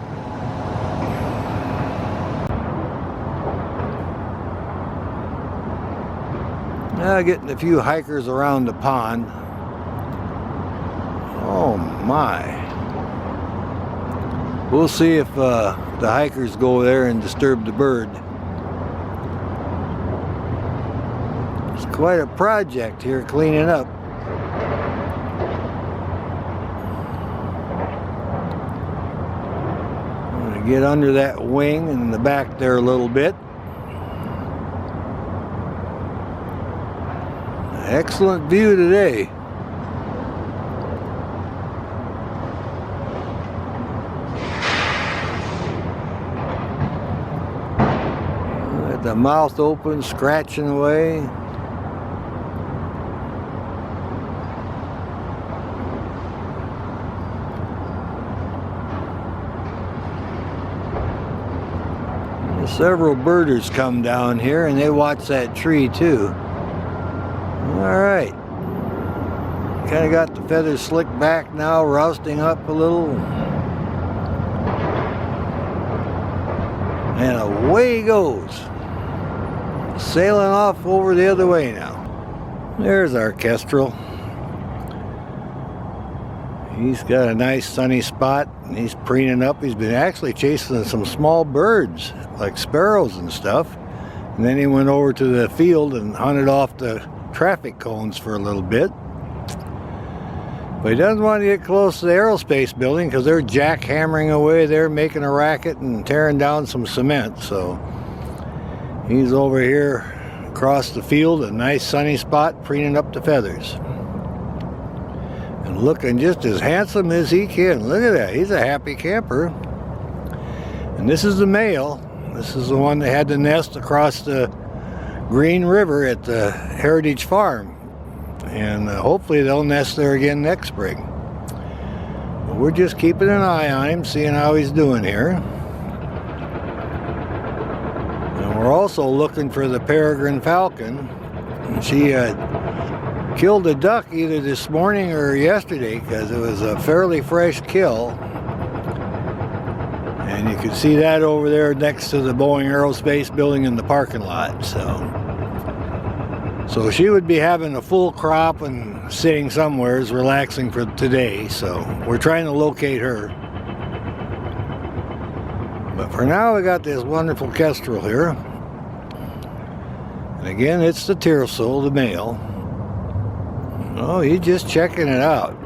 S1: Now getting a few hikers around the pond. Oh my. We'll see if the hikers go there and disturb the bird. It's quite a project here cleaning up. I'm gonna get under that wing and in the back there a little bit. Excellent view today. With the mouth open, scratching away. Several birders come down here and they watch that tree too. Alright, kind of got the feathers slicked back now, rousting up a little. And away he goes. Sailing off over the other way now. There's our kestrel. He's got a nice sunny spot and he's preening up. He's been actually chasing some small birds like sparrows and stuff. And then he went over to the field and hunted off the traffic cones for a little bit. But he doesn't want to get close to the aerospace building because they're jackhammering away there, making a racket and tearing down some cement. So he's over here across the field, a nice sunny spot, preening up the feathers. And looking just as handsome as he can. Look at that, he's a happy camper. And this is the male. This is the one that had the nest across the Green River at the Heritage Farm, and hopefully they'll nest there again next spring. But we're just keeping an eye on him, seeing how he's doing here. And we're also looking for the peregrine falcon. She killed a duck either this morning or yesterday because it was a fairly fresh kill. And you can see that over there next to the Boeing Aerospace building in the parking lot. So she would be having a full crop and sitting somewhere, relaxing for today. So we're trying to locate her. But for now, we got this wonderful kestrel here. And again, it's the Tiercel, the male. Oh, he's just checking it out.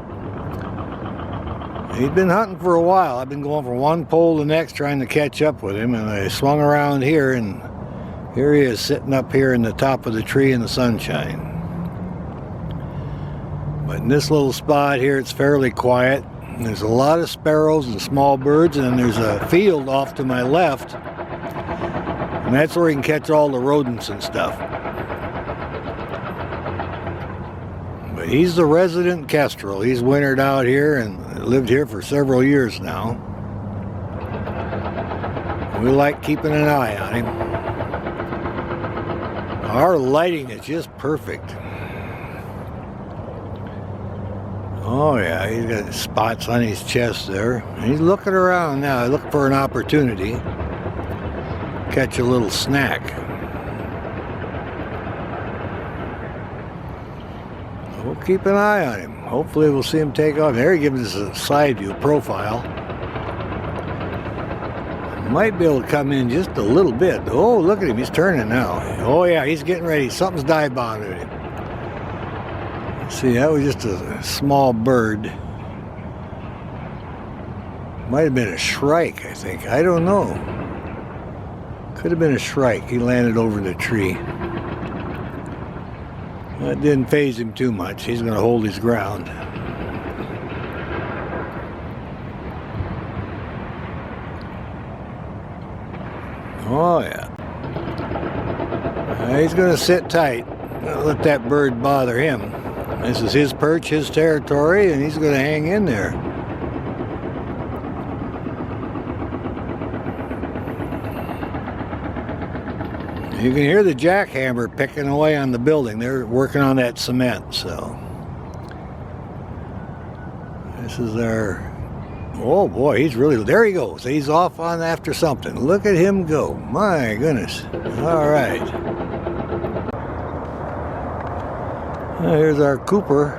S1: He'd been hunting for a while. I've been going from one pole to the next trying to catch up with him, and I swung around here and here he is sitting up here in the top of the tree in the sunshine. But in this little spot here, it's fairly quiet. There's a lot of sparrows and small birds, and then there's a field off to my left, and that's where you can catch all the rodents and stuff. But he's the resident kestrel. He's wintered out here and lived here for several years now. We like keeping an eye on him. Our lighting is just perfect. Oh yeah, he's got spots on his chest there. He's looking around now, looking for an opportunity. Catch a little snack. We'll keep an eye on him. Hopefully we'll see him take off. There he gives us a side view profile. Might be able to come in just a little bit. Oh, look at him, he's turning now. Oh yeah, he's getting ready. Something's dive bombing him. See, that was just a small bird. Might have been a shrike, I think. I don't know. Could Could have been a shrike. He landed over the tree. That didn't faze him too much. He's going to hold his ground. Oh yeah. He's going to sit tight. Don't let that bird bother him. This is his perch, his territory, and he's going to hang in there. You can hear the jackhammer picking away on the building. They're working on that cement, so. This is our, oh boy, he's really, there he goes. He's off on after something. Look at him go. My goodness. All right. Here's our Cooper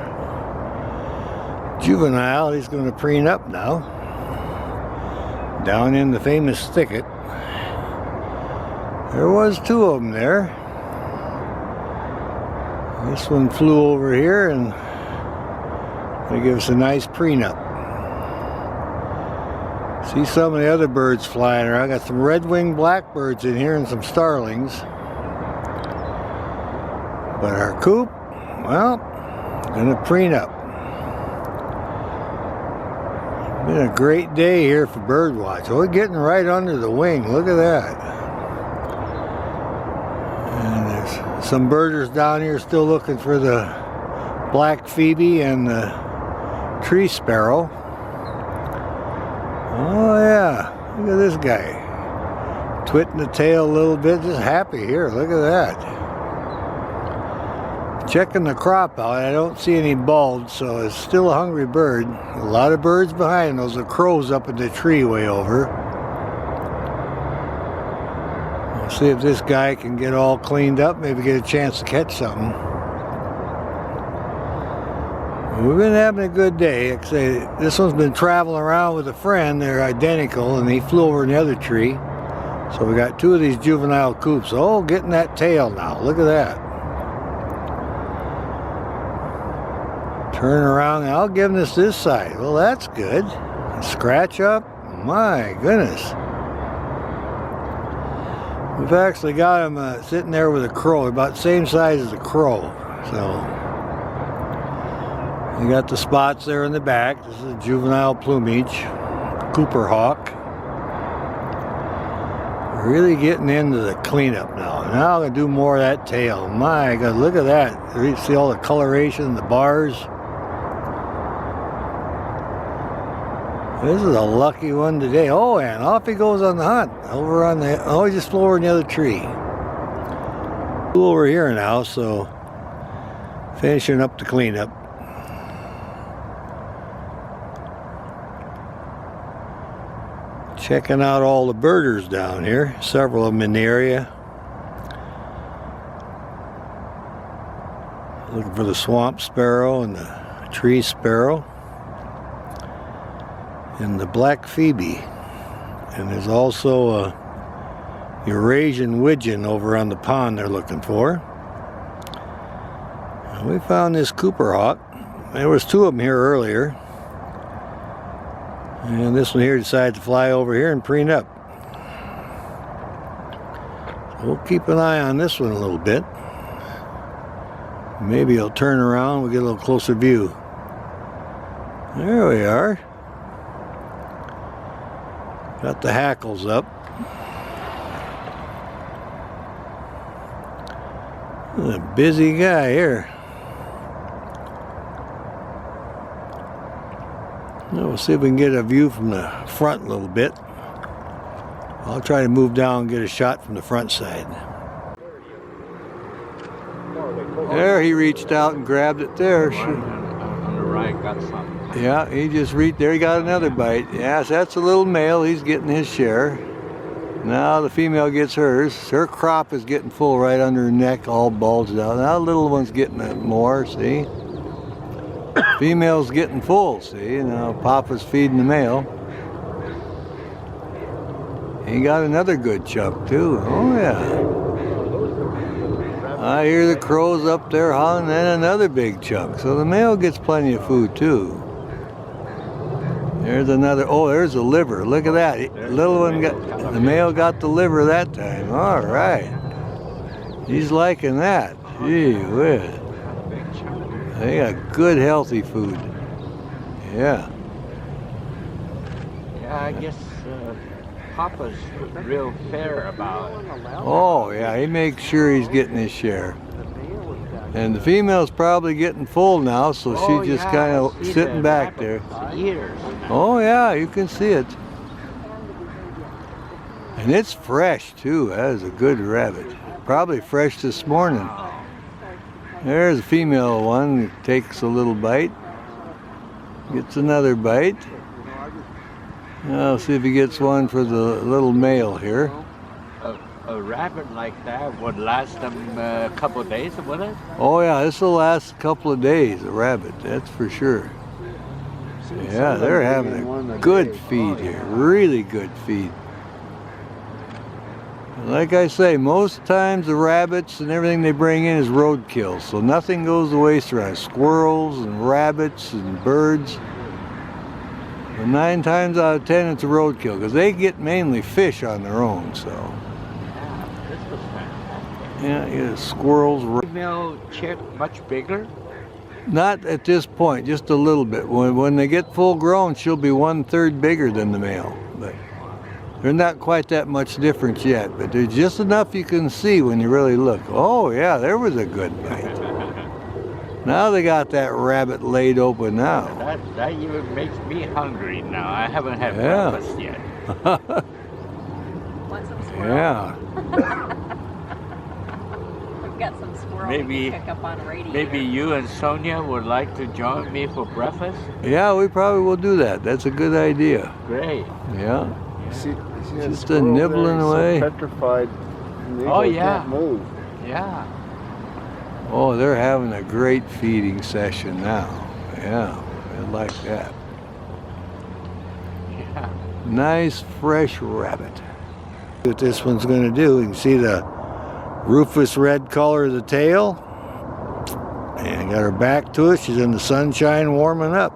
S1: juvenile. He's going to preen up now. Down in the famous thicket. There was two of them there. This one flew over here and they give us a nice prenup. See some of the other birds flying around. I got some red-winged blackbirds in here and some starlings. But our coop, well, gonna prenup. Been a great day here for bird watch. We're getting right under the wing. Look at that. Some birders down here still looking for the black phoebe and the tree sparrow. Oh yeah, look at this guy. Twitting the tail a little bit, just happy here. Look at that. Checking the crop out, I don't see any bulbs, so it's still a hungry bird. A lot of birds behind. Those are crows up in the tree way over. See if this guy can get all cleaned up, maybe get a chance to catch something. We've been having a good day. Like I say, this one's been traveling around with a friend. They're identical, and he flew over in the other tree. So we got two of these juvenile coops. Oh, getting that tail now. Look at that. Turn around, and I'll give this side. Well, that's good. Scratch up. My goodness. We've actually got him sitting there with a crow, about the same size as a crow. So, you got the spots there in the back. This is juvenile plumage, Cooper hawk. Really getting into the cleanup now. Now I'm going to do more of that tail. My God, look at that. You see all the coloration, the bars. This is a lucky one today. Oh, and off he goes on the hunt. Over on the, oh, he just flew over in the other tree. Flew over here now, so finishing up the cleanup. Checking out all the birders down here. Several of them in the area. Looking for the swamp sparrow and the tree sparrow. And the black phoebe, and there's also a Eurasian widgeon over on the pond they're looking for. And we found this Cooper hawk. There was two of them here earlier, and this one here decided to fly over here and preen up. So we'll keep an eye on this one a little bit. Maybe he'll turn around, we'll get a little closer view. There we are. Got the hackles up. A busy guy here. We'll see if we can get a view from the front a little bit. I'll try to move down and get a shot from the front side. There, he reached out and grabbed it there.
S2: On the right, got something.
S1: Yeah, he just reached there. He got another bite. Yes, that's a little male. He's getting his share. Now the female gets hers. Her crop is getting full right under her neck, all bulged out. Now the little one's getting it more, see? Female's getting full, see? Now Papa's feeding the male. He got another good chunk too. Oh yeah. I hear the crows up there hollering, and another big chunk. So the male gets plenty of food too. There's another. Oh, there's a liver. Look at that. Little one got the male got the liver that time. All right. He's liking that. Gee whiz. They got good healthy food. Yeah.
S2: Yeah, I guess Papa's real fair about it.
S1: Oh yeah, he makes sure he's getting his share. And the female's probably getting full now, so she's just kind of sitting back there.
S2: Years.
S1: Oh yeah, you can see it. And it's fresh too. That is a good rabbit. Probably fresh this morning. There's a female one. Takes a little bite. Gets another bite. I'll see if he gets one for the little male here.
S2: A rabbit like that would last them a couple of days, would it?
S1: Oh yeah, this will last a couple of days, a rabbit, that's for sure. Yeah, they're having a good feed here, really good feed. Like I say, most times the rabbits and everything they bring in is roadkill, so nothing goes to waste around. Squirrels and rabbits and birds. But 9 times out of 10 it's a roadkill, because they get mainly fish on their own, so. Yeah, squirrels.
S2: Female chick much bigger?
S1: Not at this point, just a little bit. When they get full grown, she'll be 1/3 bigger than the male. But they're not quite that much difference yet, but there's just enough you can see when you really look. Oh yeah, there was a good bite. Now they got that rabbit laid open now.
S2: That even makes me hungry now. I haven't had breakfast yet.
S3: Want some squirrel?
S1: Yeah.
S3: We've got some squirrel
S2: Maybe,
S3: we can pick up on radio.
S2: maybe you and Sonia would like to join me for breakfast?
S1: Yeah, we probably will do that. That's a good idea.
S2: Great.
S1: Yeah.
S4: See
S1: Just a
S4: squirrel
S1: nibbling
S4: there,
S1: away.
S4: So petrified. And the
S2: Oh,
S4: eagles
S2: yeah.
S4: Can't move.
S2: Yeah.
S1: Oh, they're having a great feeding session now. Yeah, I like that.
S2: Yeah.
S1: Nice fresh rabbit. What this one's going to do, you can see the rufous red color of the tail. And got her back to it. She's in the sunshine warming up.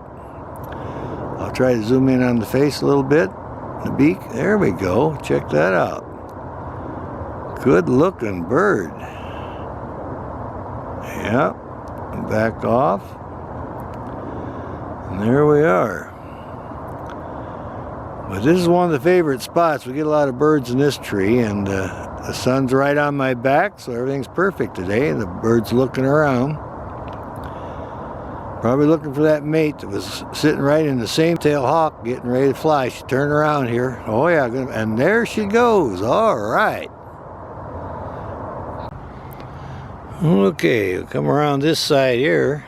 S1: I'll try to zoom in on the face a little bit. The beak. There we go. Check that out. Good looking bird. Yep. Back off. And there we are. But this is one of the favorite spots. We get a lot of birds in this tree, and the sun's right on my back, so everything's perfect today. And the bird's looking around. Probably looking for that mate that was sitting right in the same tail hawk, getting ready to fly. She turned around here. Oh yeah, and there she goes. All right. Okay, we'll come around this side here.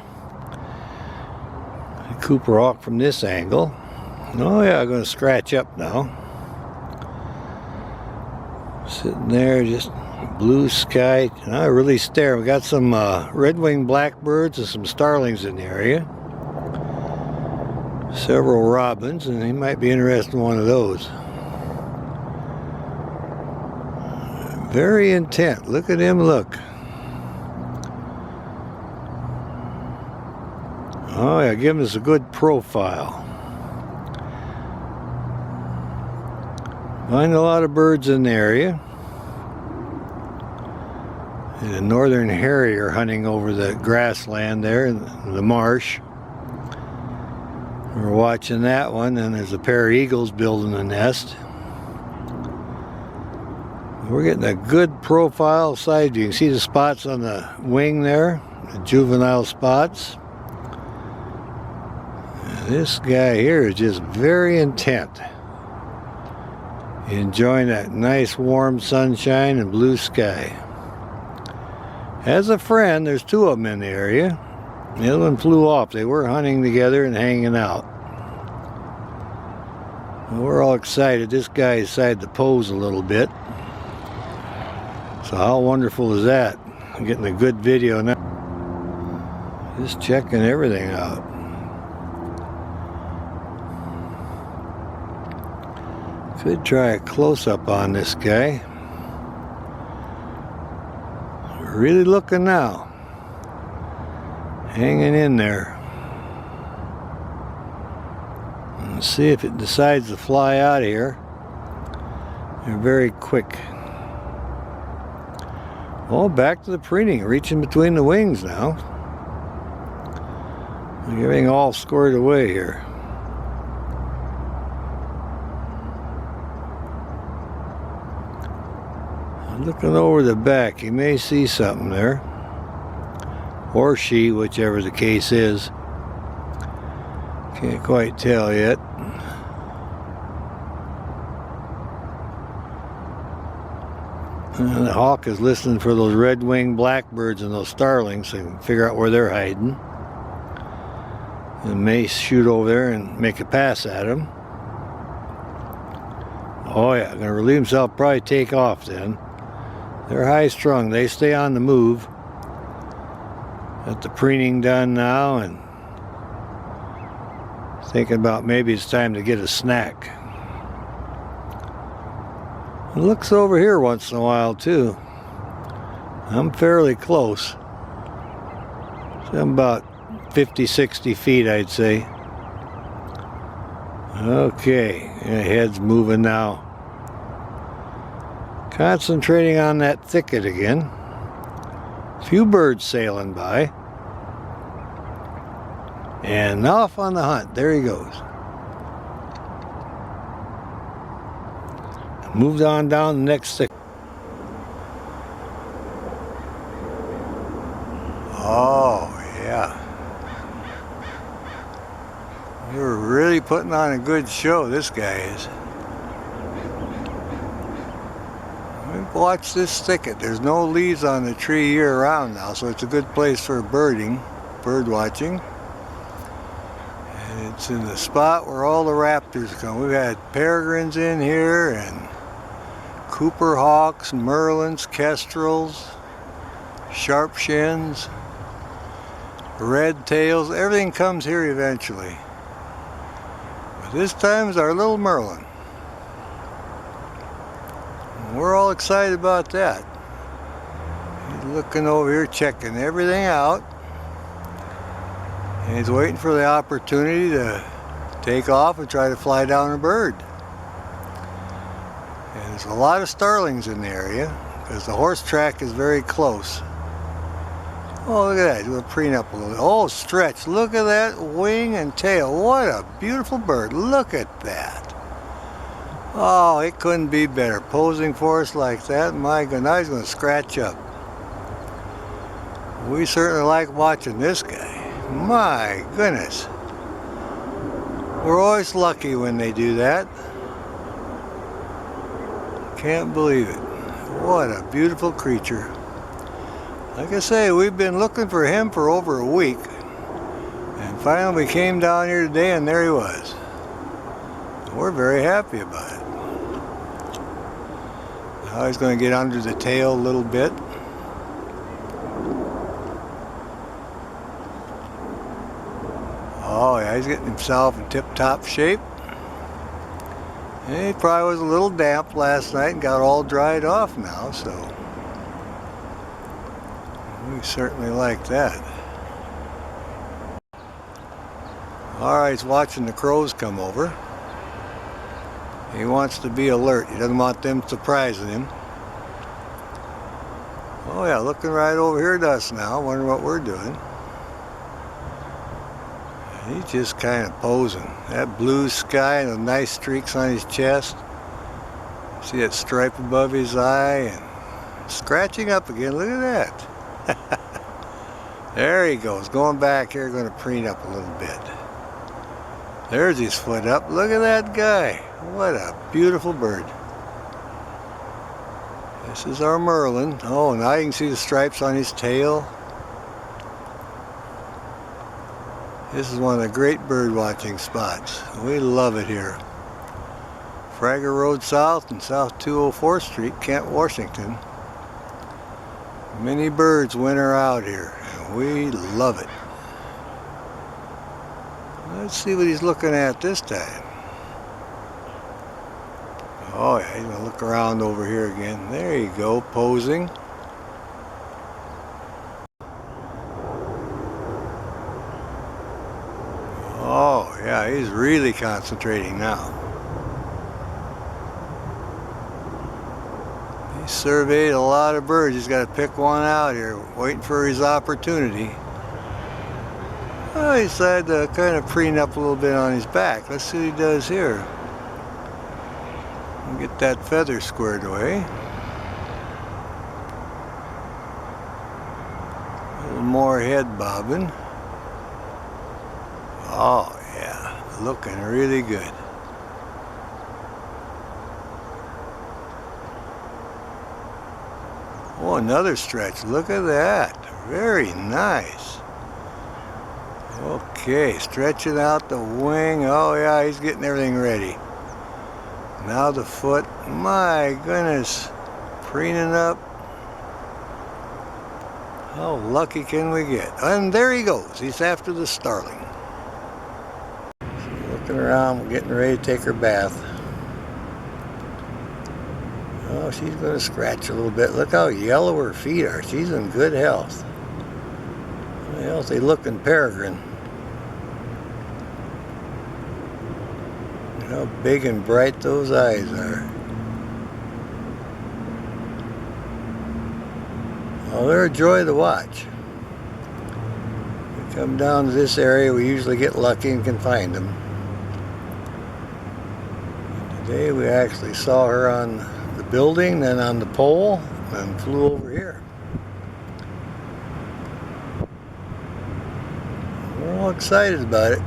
S1: Cooper hawk from this angle. Oh yeah, I'm going to scratch up now. Sitting there, just blue sky. I really stare. We got some red-winged blackbirds and some starlings in the area. Several robins, and he might be interested in one of those. Very intent. Look at him look. Oh yeah, giving us a good profile. Find a lot of birds in the area. And a northern harrier hunting over the grassland there in the marsh. We're watching that one, and there's a pair of eagles building a nest. We're getting a good profile side view. You can see the spots on the wing there, the juvenile spots. This guy here is just very intent. Enjoying that nice warm sunshine and blue sky. Has a friend, there's 2 of them in the area. The other one flew off. They were hunting together and hanging out. We're all excited. This guy decided to pose a little bit. So how wonderful is that? I'm getting a good video now. Just checking everything out. Could try a close-up on this guy. Really looking now. Hanging in there. Let's see if it decides to fly out of here. They're very quick. Oh, back to the preening, reaching between the wings now. Everything all squared away here. Looking over the back, you may see something there. Or she, whichever the case is. Can't quite tell yet. And the hawk is listening for those red-winged blackbirds and those starlings so he can figure out where they're hiding. And may shoot over there and make a pass at them. Oh yeah, gonna relieve himself, probably take off then. They're high strung, they stay on the move. Got the preening done now and thinking about maybe it's time to get a snack. It looks over here once in a while too. I'm fairly close. So I'm about 50-60 feet, I'd say. Okay, the head's moving now. Concentrating on that thicket again. A few birds sailing by. And off on the hunt. There he goes. Moved on down the next thicket. Oh, yeah. You're really putting on a good show, this guy is. Watch this thicket. There's no leaves on the tree year round now, so it's a good place for bird watching. And it's in the spot where all the raptors come. We've had peregrines in here and Cooper hawks, merlins, kestrels, sharp shins, red tails. Everything comes here eventually. But this time is our little merlin. We're all excited about that. He's looking over here, checking everything out. And he's waiting for the opportunity to take off and try to fly down a bird. And there's a lot of starlings in the area because the horse track is very close. Oh, look at that. We'll preen up a little. Oh, stretch. Look at that wing and tail. What a beautiful bird. Look at that. Oh, it couldn't be better. Posing for us like that, my goodness, now he's going to scratch up. We certainly like watching this guy. My goodness. We're always lucky when they do that. Can't believe it. What a beautiful creature. Like I say, we've been looking for him for over a week. And finally we came down here today and there he was. We're very happy about it. Now he's going to get under the tail a little bit. Oh yeah, he's getting himself in tip-top shape. And he probably was a little damp last night and got all dried off now, so we certainly like that. Alright, he's watching the crows come over. He wants to be alert. He doesn't want them surprising him. Oh yeah, looking right over here at us now, wondering what we're doing. He's just kind of posing. That blue sky and the nice streaks on his chest. See that stripe above his eye and scratching up again. Look at that. There he goes, going back here, going to preen up a little bit. There's his foot up. Look at that guy. What a beautiful bird. This is our merlin. Oh, now you can see the stripes on his tail. This is one of the great bird watching spots. We love it here. Fragger Road South and South 204th Street, Kent, Washington. Many birds winter out here, and we love it. Let's see what he's looking at this time. Oh yeah, he's going to look around over here again. There you go, posing. Oh yeah, yeah, he's really concentrating now. He surveyed a lot of birds. He's got to pick one out here, waiting for his opportunity. Well, he decided to kind of preen up a little bit on his back. Let's see what he does here. We'll get that feather squared away. A little more head bobbing. Oh yeah, looking really good. Oh, another stretch. Look at that. Very nice. Okay, stretching out the wing. Oh yeah, he's getting everything ready. Now the foot. My goodness. Preening up. How lucky can we get? And there he goes. He's after the starling. She's looking around, getting ready to take her bath. Oh, she's going to scratch a little bit. Look how yellow her feet are. She's in good health. A healthy looking peregrine. Look how big and bright those eyes are. Oh, they're a joy to watch. We come down to this area, we usually get lucky and can find them. Today we actually saw her on the building, then on the pole, and flew over here. We're all excited about it.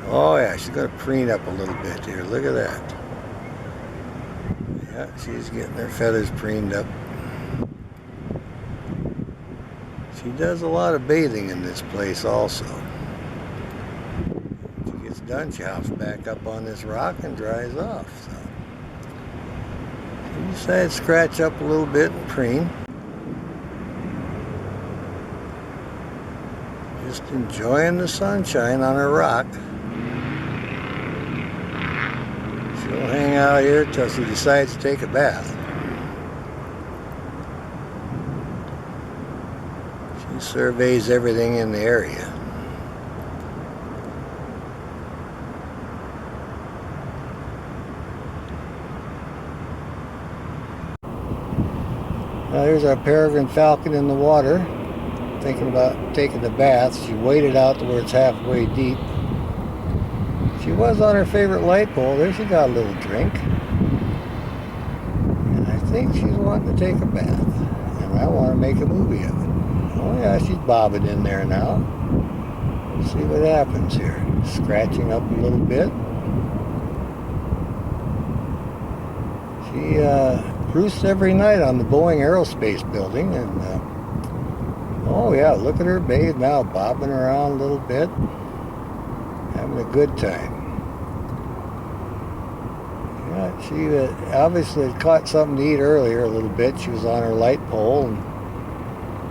S1: Oh yeah, she's going to preen up a little bit here. Look at that. Yeah, she's getting her feathers preened up. She does a lot of bathing in this place also. When she gets done, she hops back up on this rock and dries off. So she decided to scratch up a little bit and preen. Just enjoying the sunshine on her rock. She'll hang out here till she decides to take a bath. She surveys everything in the area. Now here's our peregrine falcon in the water, thinking about taking the bath. She waded out to where it's halfway deep. She was on her favorite light pole. There she got a little drink. And I think she's wanting to take a bath. And I want to make a movie of it. Oh yeah, she's bobbing in there now. Let's see what happens here. Scratching up a little bit. She roosts every night on the Boeing Aerospace building. And oh yeah, look at her bathe now, bobbing around a little bit. Having a good time. Yeah, she obviously had caught something to eat earlier a little bit. She was on her light pole, and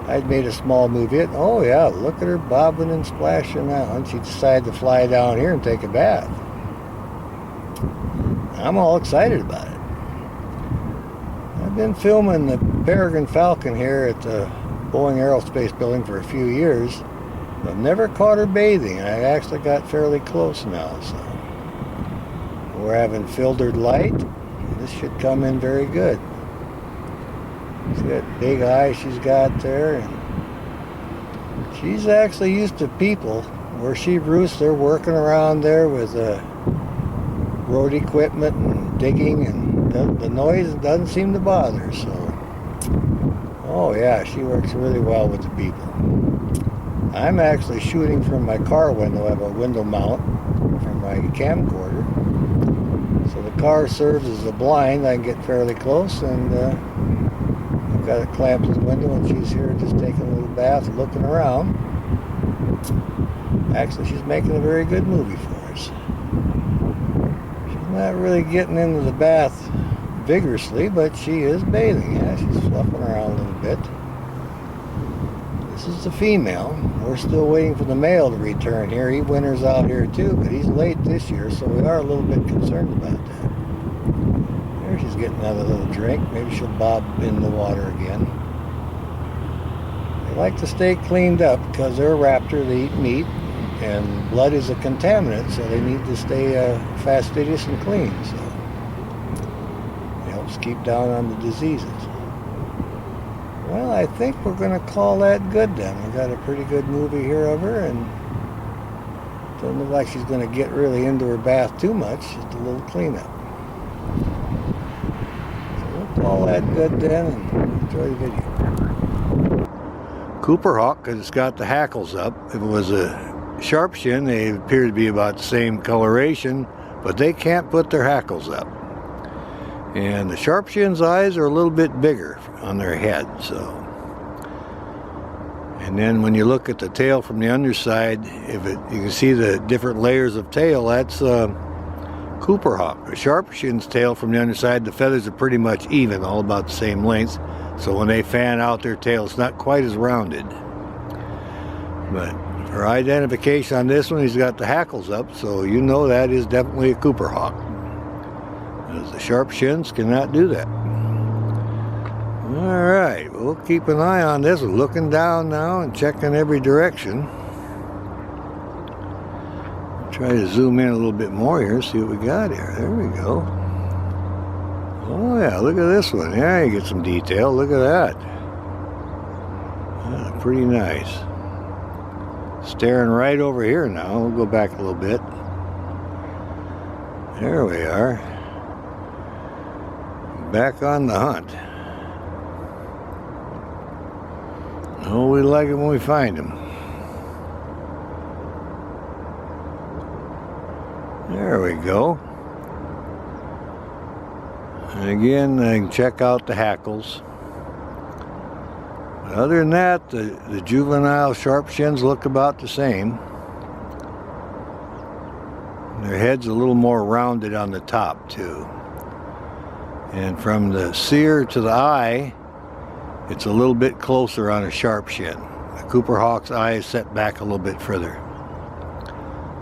S1: I'd made a small movie. Oh yeah, look at her bobbing and splashing now. And she decided to fly down here and take a bath. I'm all excited about it. I've been filming the peregrine falcon here at the Boeing Aerospace building for a few years. I've never caught her bathing. I actually got fairly close now, so we're having filtered light. This should come in very good. See that big eye she's got there, and she's actually used to people. Where she roosts, they're working around there with road equipment and digging, and the noise doesn't seem to bother her. So, oh yeah, she works really well with the people. I'm actually shooting from my car window. I have a window mount from my camcorder. So the car serves as a blind. I can get fairly close, and I've got it clamped to the window, and she's here just taking a little bath, looking around. Actually, she's making a very good movie for us. She's not really getting into the bath vigorously, but she is bathing. Yeah, she's fluffing around a little bit. This is the female. We're still waiting for the male to return here. He winters out here too, but he's late this year, so we are a little bit concerned about that. There she's getting another little drink. Maybe she'll bob in the water again. like to stay cleaned up because they're a raptor, they eat meat, and blood is a contaminant, so they need to stay fastidious and clean. So it helps keep down on the diseases. Well, I think we're going to call that good then. We got a pretty good movie here of her, and doesn't look like she's going to get really into her bath too much. Just a little cleanup. So we'll call that good then and enjoy the video. Cooper hawk, because it's got the hackles up. If it was a sharp shin, they appear to be about the same coloration, but they can't put their hackles up. And the sharp shin's eyes are a little bit bigger on their head, so. And then when you look at the tail from the underside, you can see the different layers of tail. That's Cooper hawk. A sharp shin's tail from the underside, the feathers are pretty much even, all about the same length. So when they fan out their tail, it's not quite as rounded. But for identification on this one, he's got the hackles up, so you know that is definitely a Cooper hawk. Because the sharp shins cannot do that. Alright, we'll keep an eye on this. We're looking down now and checking every direction. Try to zoom in a little bit more here, see what we got here. There we go. Oh yeah, look at this one. Yeah, you get some detail. Look at that. Pretty nice. Staring right over here now. We'll go back a little bit. There we are. Back on the hunt. Oh, we like them when we find them. There we go. And again, I can check out the hackles. But other than that, the juvenile sharp shins look about the same. Their head's a little more rounded on the top too. And from the sear to the eye, it's a little bit closer on a sharp shin. The Cooper hawk's eye is set back a little bit further.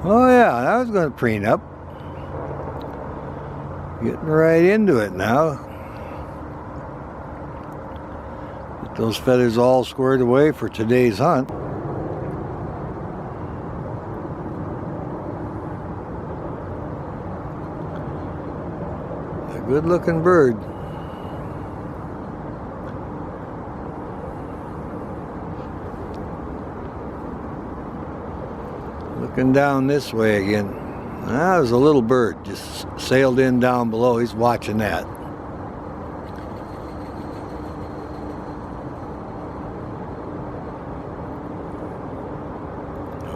S1: Oh yeah, I was going to preen up. Getting right into it now. Get those feathers all squared away for today's hunt. A good looking bird. Looking down this way again. That was a little bird, just sailed in down below. He's watching that.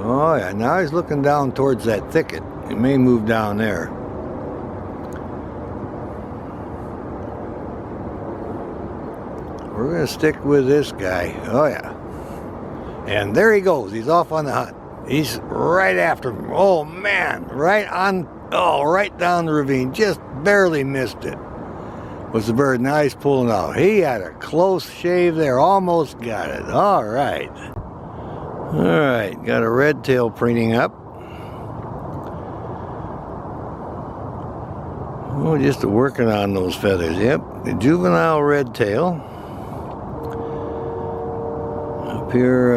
S1: Oh yeah, now he's looking down towards that thicket. He may move down there. We're going to stick with this guy. Oh yeah. And there he goes. He's off on the hunt. He's right after him. Oh man, right down the ravine. Just barely missed it. Was the bird. Now he's pulling out. He had a close shave there. Almost got it. All right. All right, got a red tail preening up. Oh, just working on those feathers. Yep, the juvenile red tail. Up here,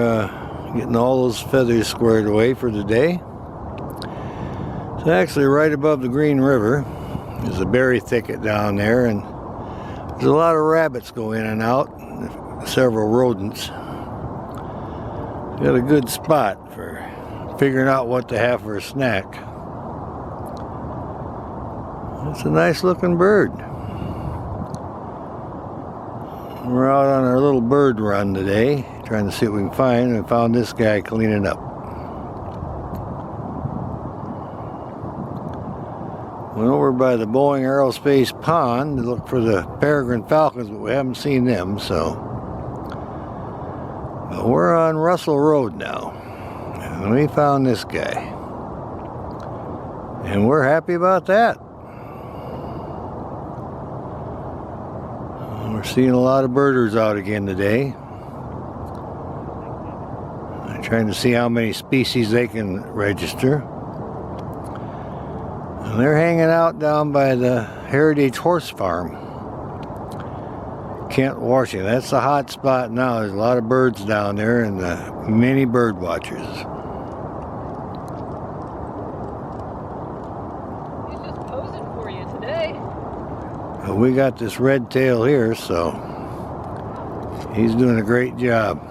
S1: getting all those feathers squared away for today. It's actually right above the Green River. There's a berry thicket down there, and there's a lot of rabbits go in and out, several rodents. Got a good spot for figuring out what to have for a snack. It's a nice looking bird. We're out on our little bird run today, trying to see what we can find, and found this guy cleaning up. Went over by the Boeing Aerospace Pond to look for the peregrine falcons, but we haven't seen them, so. But we're on Russell Road now, and we found this guy. And we're happy about that. We're seeing a lot of birders out again today. I'm trying to see how many species they can register. And they're hanging out down by the Heritage Horse Farm. Kent, Washington. That's the hot spot now. There's a lot of birds down there and many bird watchers.
S3: He's just posing for you today.
S1: We got this red tail here, so he's doing a great job.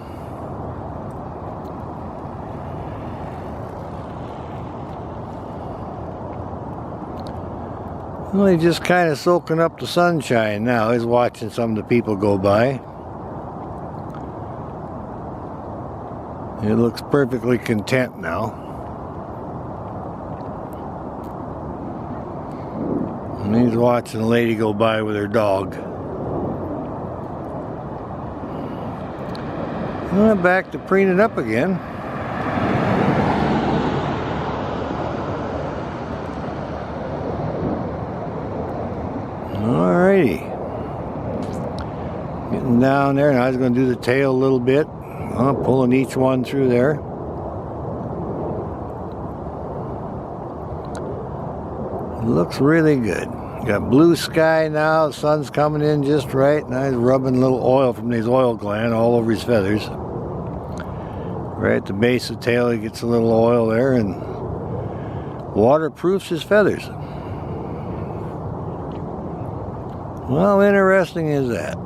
S1: Well, he's just kind of soaking up the sunshine now. He's watching some of the people go by. He looks perfectly content now. And he's watching a lady go by with her dog. Well, back to preening up again. Alrighty. Getting down there. Now I was going to do the tail a little bit. Pulling each one through there. Looks really good. Got blue sky now. The sun's coming in just right. Now he's rubbing a little oil from his oil gland all over his feathers. Right at the base of the tail, he gets a little oil there and waterproofs his feathers. Well, how interesting is that?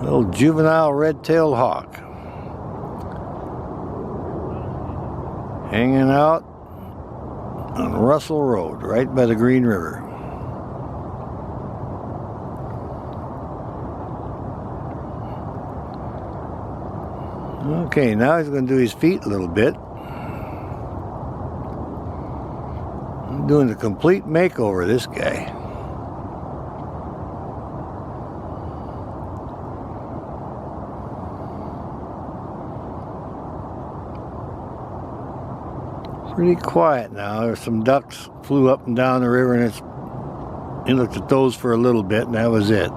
S1: Little juvenile red-tailed hawk. Hanging out on Russell Road, right by the Green River. Okay, now he's going to do his feet a little bit. I'm doing a complete makeover of this guy. Pretty quiet now. There's some ducks flew up and down the river, and he looked at those for a little bit, and that was it.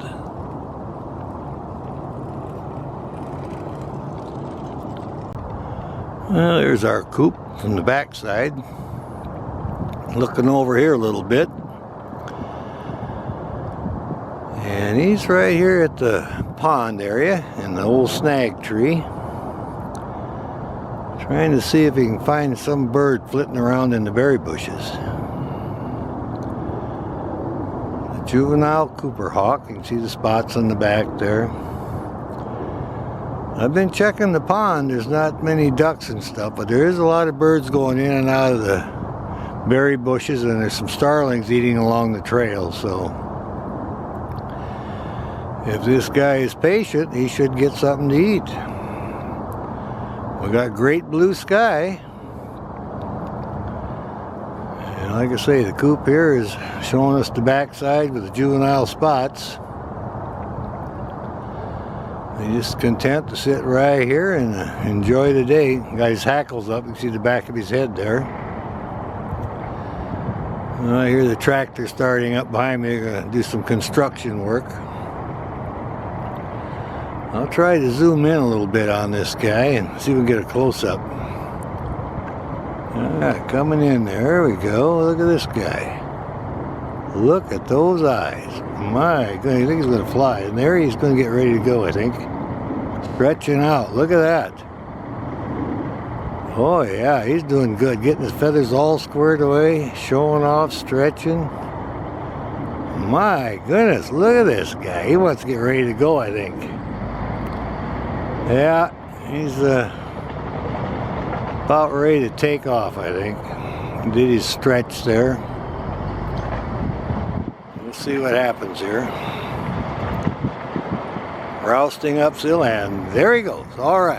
S1: Well, there's our coop from the backside. Looking over here a little bit. And he's right here at the pond area in the old snag tree. Trying to see if he can find some bird flitting around in the berry bushes. The juvenile Cooper hawk. You can see the spots on the back there. I've been checking the pond. There's not many ducks and stuff, but there is a lot of birds going in and out of the berry bushes, and there's some starlings eating along the trail. So if this guy is patient, he should get something to eat. We got great blue sky. And like I say, the coop here is showing us the backside with the juvenile spots. He's just content to sit right here and enjoy the day. Got his hackles up. You can see the back of his head there. I hear the tractor starting up behind me. They're going to do some construction work. I'll try to zoom in a little bit on this guy and see if we can get a close-up. Alright, coming in there. There we go. Look at this guy. Look at those eyes. My goodness, I think he's going to fly. And there he's going to get ready to go, I think. Stretching out. Look at that. Oh yeah, he's doing good. Getting his feathers all squared away. Showing off, stretching. My goodness, look at this guy. He wants to get ready to go, I think. Yeah, he's about ready to take off, I think. Did his stretch there. We'll see what happens here. Rousting up still, and there he goes. All right.